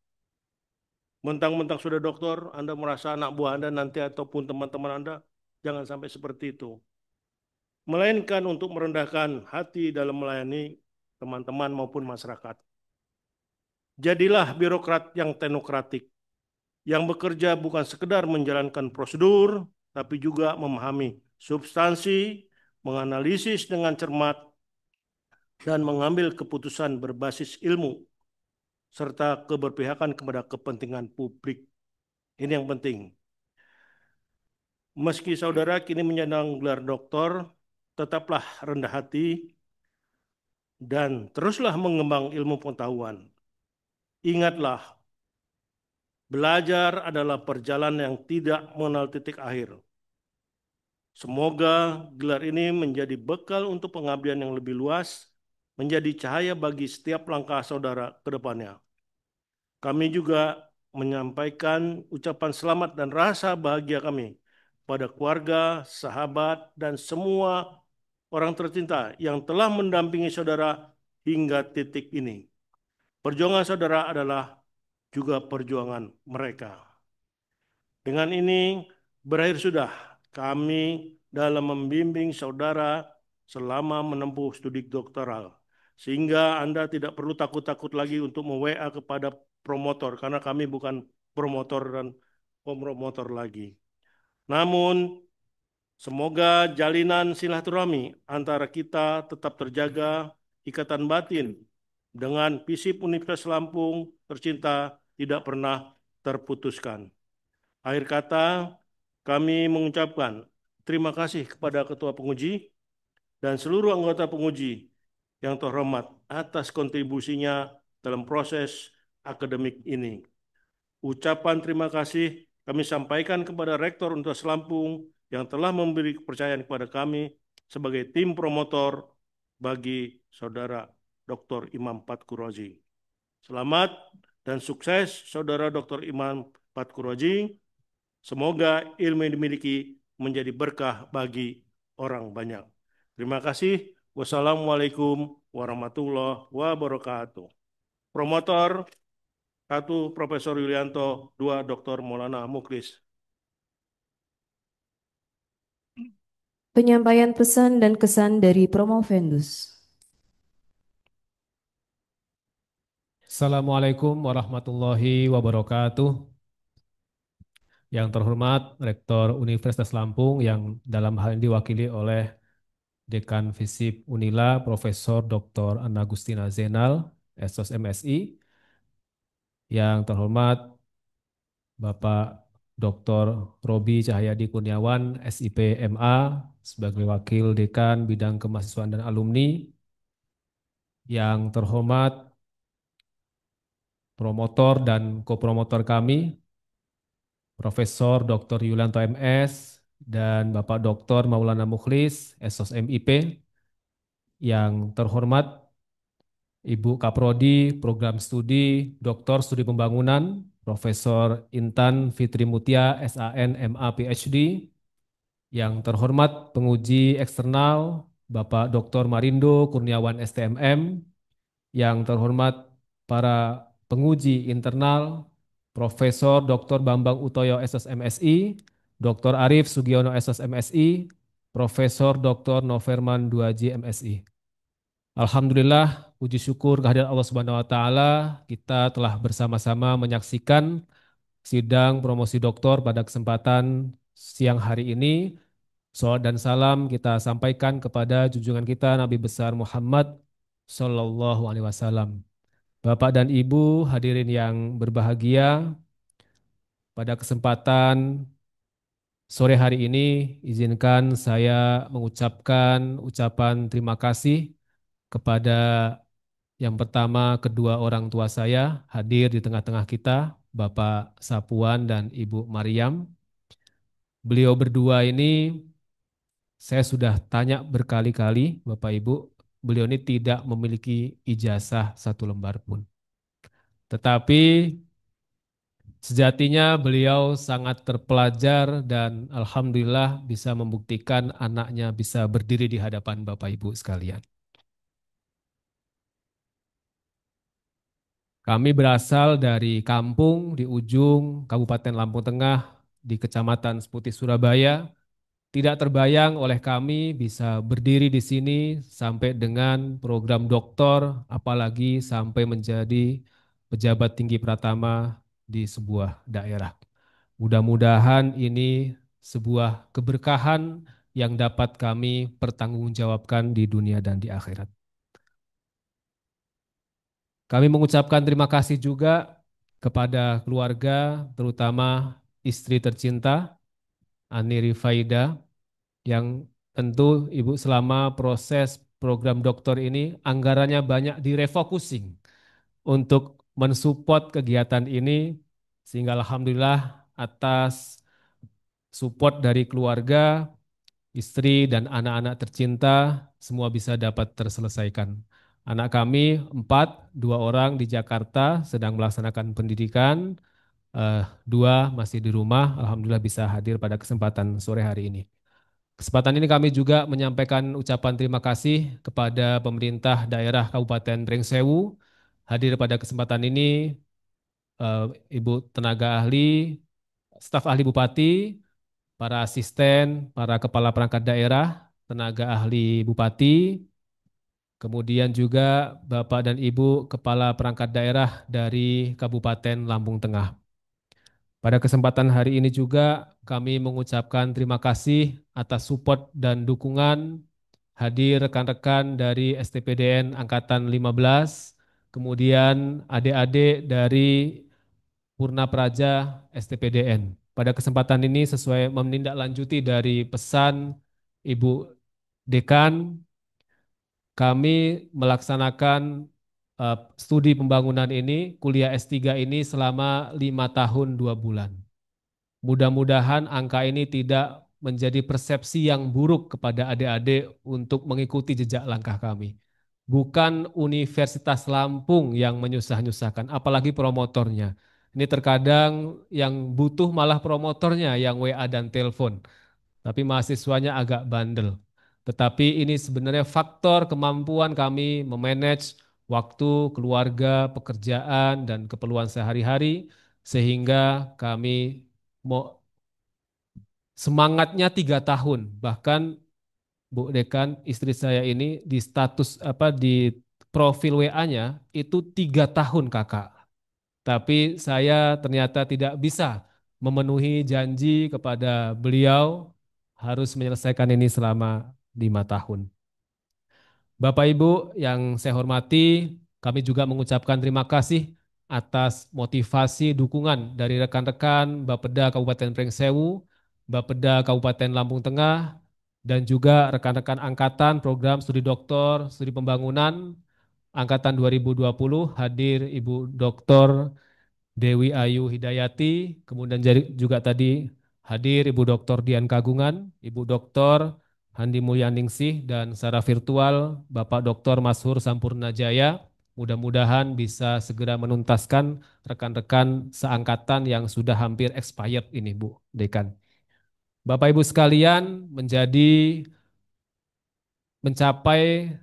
Mentang-mentang sudah doktor, Anda merasa anak buah Anda nanti ataupun teman-teman Anda, jangan sampai seperti itu. Melainkan untuk merendahkan hati dalam melayani teman-teman maupun masyarakat. Jadilah birokrat yang teknokratik, yang bekerja bukan sekedar menjalankan prosedur, tapi juga memahami substansi, menganalisis dengan cermat, dan mengambil keputusan berbasis ilmu. serta keberpihakan kepada kepentingan publik. Ini yang penting. Meski saudara kini menyandang gelar doktor, tetaplah rendah hati dan teruslah mengembang ilmu pengetahuan. Ingatlah, belajar adalah perjalanan yang tidak mengenal titik akhir. Semoga gelar ini menjadi bekal untuk pengabdian yang lebih luas, menjadi cahaya bagi setiap langkah saudara ke depannya. Kami juga menyampaikan ucapan selamat dan rasa bahagia kami pada keluarga, sahabat, dan semua orang tercinta yang telah mendampingi saudara hingga titik ini. Perjuangan saudara adalah juga perjuangan mereka. Dengan ini berakhir sudah kami dalam membimbing saudara selama menempuh studi doktoral. Sehingga Anda tidak perlu takut-takut lagi untuk me-WA kepada promotor, karena kami bukan promotor dan pemromotor lagi. Namun, semoga jalinan silaturahmi antara kita tetap terjaga, ikatan batin dengan FISIP Universitas Lampung tercinta tidak pernah terputuskan. Akhir kata, kami mengucapkan terima kasih kepada Ketua Penguji dan seluruh anggota penguji yang terhormat atas kontribusinya dalam proses akademik ini. Ucapan terima kasih kami sampaikan kepada Rektor Universitas Lampung yang telah memberi kepercayaan kepada kami sebagai tim promotor bagi Saudara Dr. Imam Patkuroji. Selamat dan sukses Saudara Dr. Imam Patkuroji. Semoga ilmu yang dimiliki menjadi berkah bagi orang banyak. Terima kasih. Wassalamualaikum warahmatullahi wabarakatuh. Promotor 1 Profesor Yulianto, 2 Dr. Maulana Mukhlis. Penyampaian pesan dan kesan dari Promovendus. Assalamualaikum warahmatullahi wabarakatuh. Yang terhormat Rektor Universitas Lampung yang dalam hal ini diwakili oleh Dekan FISIP Unila Profesor Dr. Anna Agustina Zainal, Esos MSI. Yang terhormat Bapak Dr. Robi Cahyadi Kurniawan, SIP MA, sebagai Wakil Dekan Bidang Kemahasiswaan dan Alumni. Yang terhormat promotor dan kopromotor kami, Profesor Dr. Yulianto MS dan Bapak Dr. Maulana Mukhlis, Esos MIP. Yang terhormat Ibu Kaprodi Program Studi Dr. Studi Pembangunan, Profesor Intan Fitri Mutia, SAN MA PhD. Yang terhormat penguji eksternal Bapak Dr. Marindo Kurniawan STMM. Yang terhormat para penguji internal Profesor Dr. Bambang Utoyo SSMSI, Dr. Arif Sugiono SSMSI, Profesor Dr. Noverman Duaji MSI. Alhamdulillah, puji syukur kehadirat Allah Subhanahu wa taala, kita telah bersama-sama menyaksikan sidang promosi doktor pada kesempatan siang hari ini. Salawat dan salam kita sampaikan kepada junjungan kita Nabi besar Muhammad Sallallahu Alaihi Wasallam. Bapak dan Ibu hadirin yang berbahagia, pada kesempatan sore hari ini izinkan saya mengucapkan ucapan terima kasih kepada yang pertama kedua orang tua saya hadir di tengah-tengah kita, Bapak Sapuan dan Ibu Mariam. Beliau berdua ini saya sudah tanya berkali-kali, Bapak Ibu, beliau ini tidak memiliki ijazah satu lembar pun. Tetapi sejatinya beliau sangat terpelajar dan alhamdulillah bisa membuktikan anaknya bisa berdiri di hadapan Bapak Ibu sekalian. Kami berasal dari kampung di ujung Kabupaten Lampung Tengah di Kecamatan Seputi Surabaya. Tidak terbayang oleh kami bisa berdiri di sini sampai dengan program doktor, apalagi sampai menjadi pejabat tinggi pratama di sebuah daerah. Mudah-mudahan ini sebuah keberkahan yang dapat kami pertanggungjawabkan di dunia dan di akhirat. Kami mengucapkan terima kasih juga kepada keluarga, terutama istri tercinta, Ani Rifaida, yang tentu Ibu selama proses program doktor ini anggarannya banyak direfocusing untuk mensupport kegiatan ini, sehingga Alhamdulillah atas support dari keluarga, istri dan anak-anak tercinta semua bisa dapat terselesaikan. Anak kami 4, 2 orang di Jakarta sedang melaksanakan pendidikan, 2 masih di rumah, Alhamdulillah bisa hadir pada kesempatan sore hari ini. Kesempatan ini kami juga menyampaikan ucapan terima kasih kepada pemerintah daerah Kabupaten Brengsewu. Hadir pada kesempatan ini Ibu tenaga ahli, staf ahli Bupati, para asisten, para kepala perangkat daerah, tenaga ahli Bupati, kemudian juga Bapak dan Ibu kepala perangkat daerah dari Kabupaten Lampung Tengah. Pada kesempatan hari ini juga kami mengucapkan terima kasih atas support dan dukungan hadir rekan-rekan dari STPDN Angkatan 15, kemudian adik-adik dari Purna Praja STPDN. Pada kesempatan ini sesuai menindaklanjuti dari pesan Ibu Dekan, kami melaksanakan studi pembangunan ini, kuliah S3 ini selama 5 tahun 2 bulan. Mudah-mudahan angka ini tidak menjadi persepsi yang buruk kepada adik-adik untuk mengikuti jejak langkah kami. Bukan Universitas Lampung yang menyusah-nyusahkan, apalagi promotornya. Ini terkadang yang butuh malah promotornya yang WA dan telepon. Tapi mahasiswanya agak bandel. Tetapi ini sebenarnya faktor kemampuan kami memanage waktu, keluarga, pekerjaan, dan keperluan sehari-hari, sehingga kami semangatnya 3 tahun. Bahkan Bu Dekan, istri saya ini di status di profil WA-nya itu 3 tahun kakak. Tapi saya ternyata tidak bisa memenuhi janji kepada beliau harus menyelesaikan ini selama 5 tahun. Bapak Ibu yang saya hormati, kami juga mengucapkan terima kasih atas motivasi dukungan dari rekan-rekan Bapeda Kabupaten Brengsewu, Bapeda Kabupaten Lampung Tengah, dan juga rekan-rekan angkatan program studi doktor, studi pembangunan, angkatan 2020 hadir Ibu Dr. Dewi Ayu Hidayati, kemudian juga tadi hadir Ibu Dr. Dian Kagungan, Ibu Dr. Handi Mulyaningsih, dan secara virtual Bapak Dr. Mashur Sampurna Jaya. Mudah-mudahan bisa segera menuntaskan rekan-rekan seangkatan yang sudah hampir expired ini Bu Dekan. Bapak Ibu sekalian, mencapai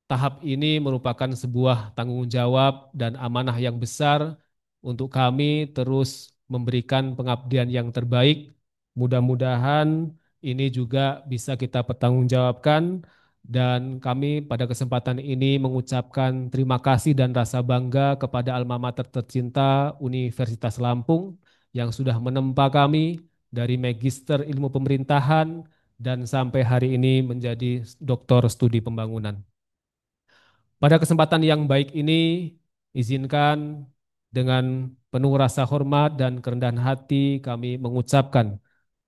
tahap ini merupakan sebuah tanggung jawab dan amanah yang besar untuk kami terus memberikan pengabdian yang terbaik. Mudah-mudahan ini juga bisa kita pertanggungjawabkan, dan kami pada kesempatan ini mengucapkan terima kasih dan rasa bangga kepada alma mater tercinta Universitas Lampung yang sudah menempa kami dari Magister Ilmu Pemerintahan dan sampai hari ini menjadi Doktor Studi Pembangunan. Pada kesempatan yang baik ini, izinkan dengan penuh rasa hormat dan kerendahan hati kami mengucapkan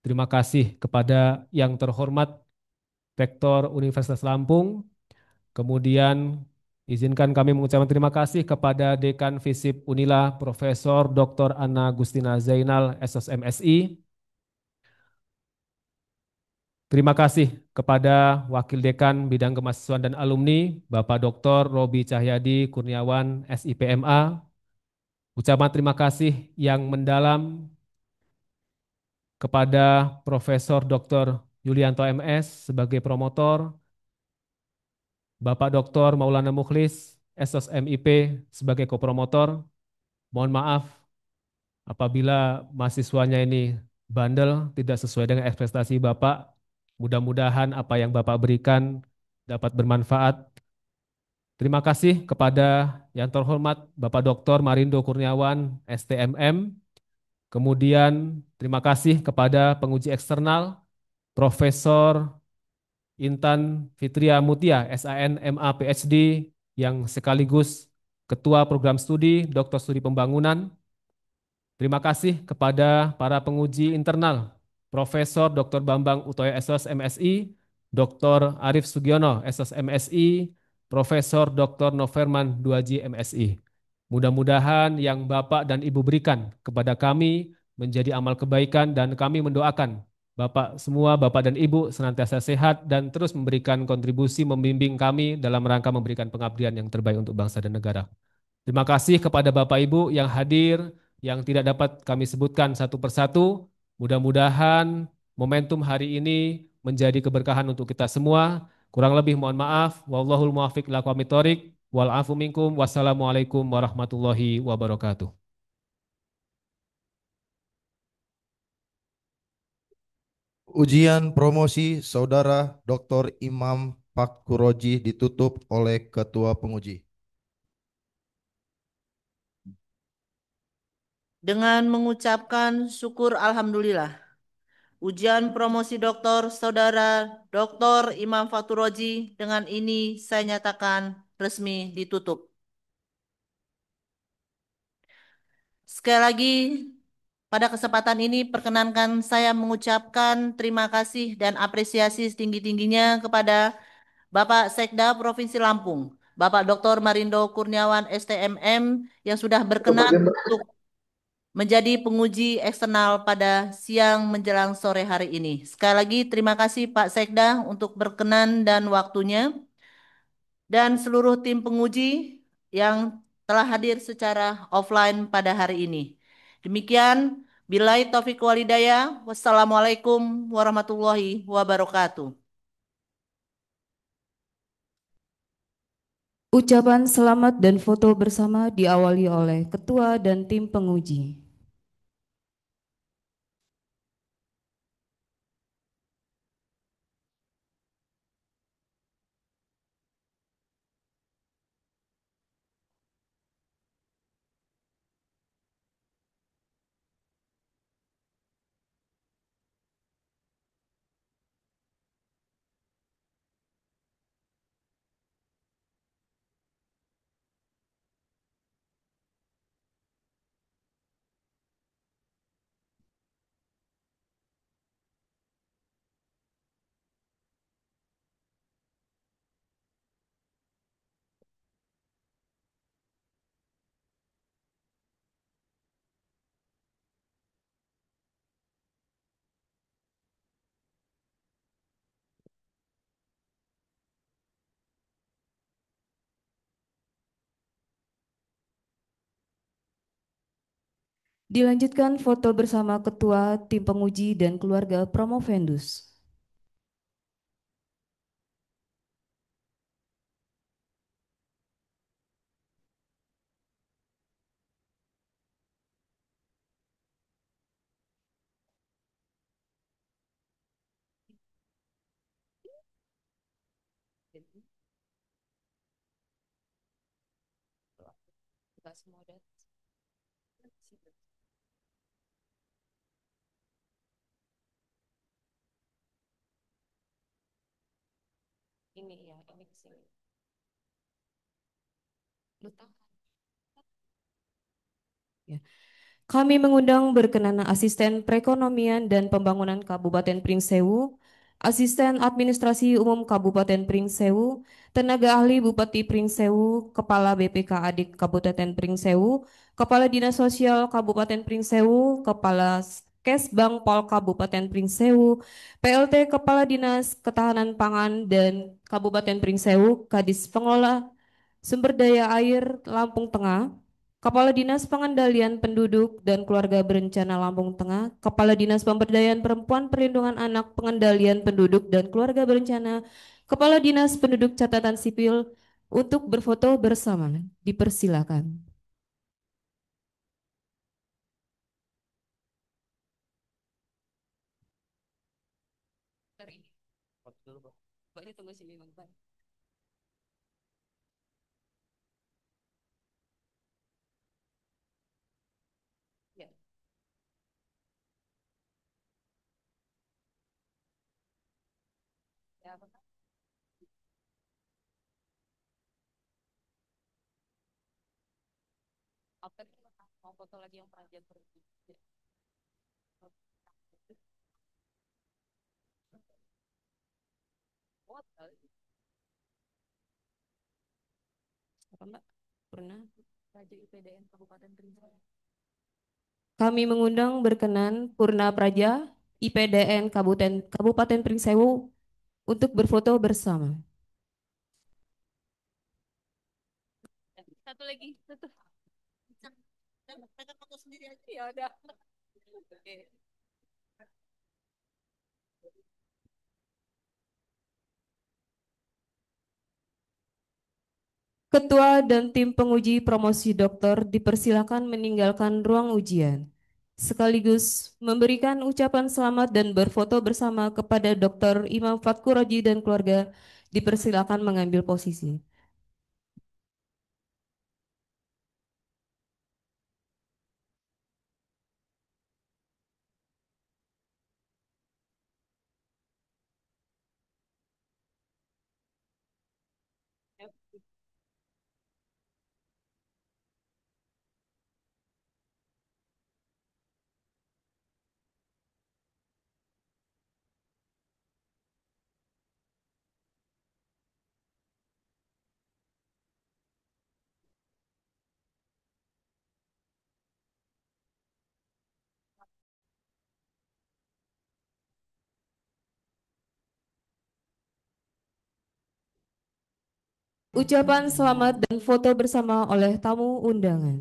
terima kasih kepada yang terhormat Rektor Universitas Lampung. Kemudian izinkan kami mengucapkan terima kasih kepada Dekan Visip Unila Profesor Dr. Anna Gustina Zainal, SSMSI. Terima kasih kepada Wakil Dekan Bidang Kemahasiswaan dan Alumni, Bapak Dr. Robi Cahyadi Kurniawan, SIPMA. Ucapan terima kasih yang mendalam kepada Profesor Dr. Yulianto MS sebagai promotor, Bapak Dr. Maulana Mukhlis, SSMIP sebagai kopromotor. Mohon maaf apabila mahasiswanya ini bandel, tidak sesuai dengan ekspektasi Bapak. Mudah-mudahan apa yang Bapak berikan dapat bermanfaat. Terima kasih kepada yang terhormat Bapak Dr. Marindo Kurniawan, STMM. Kemudian terima kasih kepada penguji eksternal, Profesor Intan Fitria Mutia, SAN MA PhD, yang sekaligus Ketua Program Studi, Dr. Studi Pembangunan. Terima kasih kepada para penguji internal, Profesor Dr. Bambang Utoyo SOS MSI, Dr. Arif Sugiono SOS MSI, Profesor Dr. Noverman Duaji MSI. Mudah-mudahan yang Bapak dan Ibu berikan kepada kami menjadi amal kebaikan dan kami mendoakan Bapak semua, Bapak dan Ibu senantiasa sehat dan terus memberikan kontribusi membimbing kami dalam rangka memberikan pengabdian yang terbaik untuk bangsa dan negara. Terima kasih kepada Bapak Ibu yang hadir, yang tidak dapat kami sebutkan satu persatu. Mudah-mudahan momentum hari ini menjadi keberkahan untuk kita semua. Kurang lebih mohon maaf. Wallahul muwaffiq ila aqwamit thoriq. Wal afu minkum. Wassalamualaikum warahmatullahi wabarakatuh. Ujian promosi Saudara Dr. Imam Fakhuroji ditutup oleh Ketua Penguji. Dengan mengucapkan syukur alhamdulillah, ujian promosi doktor Saudara Dr. Imam Fakhuroji dengan ini saya nyatakan resmi ditutup. Sekali lagi, pada kesempatan ini perkenankan saya mengucapkan terima kasih dan apresiasi setinggi-tingginya kepada Bapak Sekda Provinsi Lampung, Bapak Dr. Marindo Kurniawan STMM yang sudah berkenan untuk menjadi penguji eksternal pada siang menjelang sore hari ini. Sekali lagi terima kasih Pak Sekda untuk berkenan dan waktunya dan seluruh tim penguji yang telah hadir secara offline pada hari ini. Demikian, billahi taufiq walhidayah. Wassalamualaikum warahmatullahi wabarakatuh. Ucapan selamat dan foto bersama diawali oleh Ketua dan tim penguji. Dilanjutkan foto bersama Ketua, tim penguji, dan keluarga Promovendus. Ini ya, ini kesini. Ya. Kami mengundang berkenan Asisten Perekonomian dan Pembangunan Kabupaten Pringsewu, Asisten Administrasi Umum Kabupaten Pringsewu, Tenaga Ahli Bupati Pringsewu, Kepala BPK Kabupaten Pringsewu, Kepala Dinas Sosial Kabupaten Pringsewu, Kepala Kesbang Pol Kabupaten Pringsewu, PLT Kepala Dinas Ketahanan Pangan dan Kabupaten Pringsewu, Kadis Pengelola Sumber Daya Air Lampung Tengah, Kepala Dinas Pengendalian Penduduk dan Keluarga Berencana Lampung Tengah, Kepala Dinas Pemberdayaan Perempuan Perlindungan Anak Pengendalian Penduduk dan Keluarga Berencana, Kepala Dinas Penduduk Catatan Sipil untuk berfoto bersama. Dipersilakan. Pak, ini tunggu sini, Bang. Ya. Ya, apa? Mau foto lagi yang Praja. Apa Mbak? Pernah Praja IPDN Kabupaten Prinseu. Kami mengundang berkenan Purna Praja IPDN Kabupaten Prinseu untuk berfoto bersama. Satu lagi, satu. Mereka foto sendiri aja. Ya udah. Oke. Ketua dan tim penguji promosi doktor dipersilakan meninggalkan ruang ujian, sekaligus memberikan ucapan selamat dan berfoto bersama kepada Dr. Imam Fatkuroji dan keluarga dipersilakan mengambil posisi. Ucapan selamat dan foto bersama oleh tamu undangan.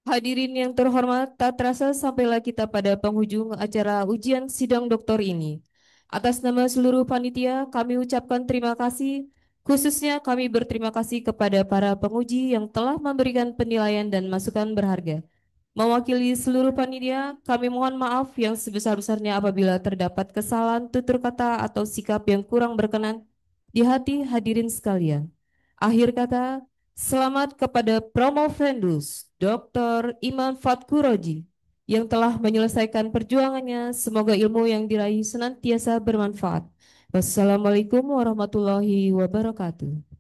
Hadirin yang terhormat, tak terasa sampailah kita pada penghujung acara ujian sidang doktor ini. Atas nama seluruh panitia, kami ucapkan terima kasih. Khususnya kami berterima kasih kepada para penguji yang telah memberikan penilaian dan masukan berharga. Mewakili seluruh panitia, kami mohon maaf yang sebesar-besarnya apabila terdapat kesalahan tutur kata atau sikap yang kurang berkenan di hati hadirin sekalian. Akhir kata, selamat kepada Promovendus Dr. Iman Fatkuroji yang telah menyelesaikan perjuangannya. Semoga ilmu yang diraih senantiasa bermanfaat. Wassalamualaikum warahmatullahi wabarakatuh.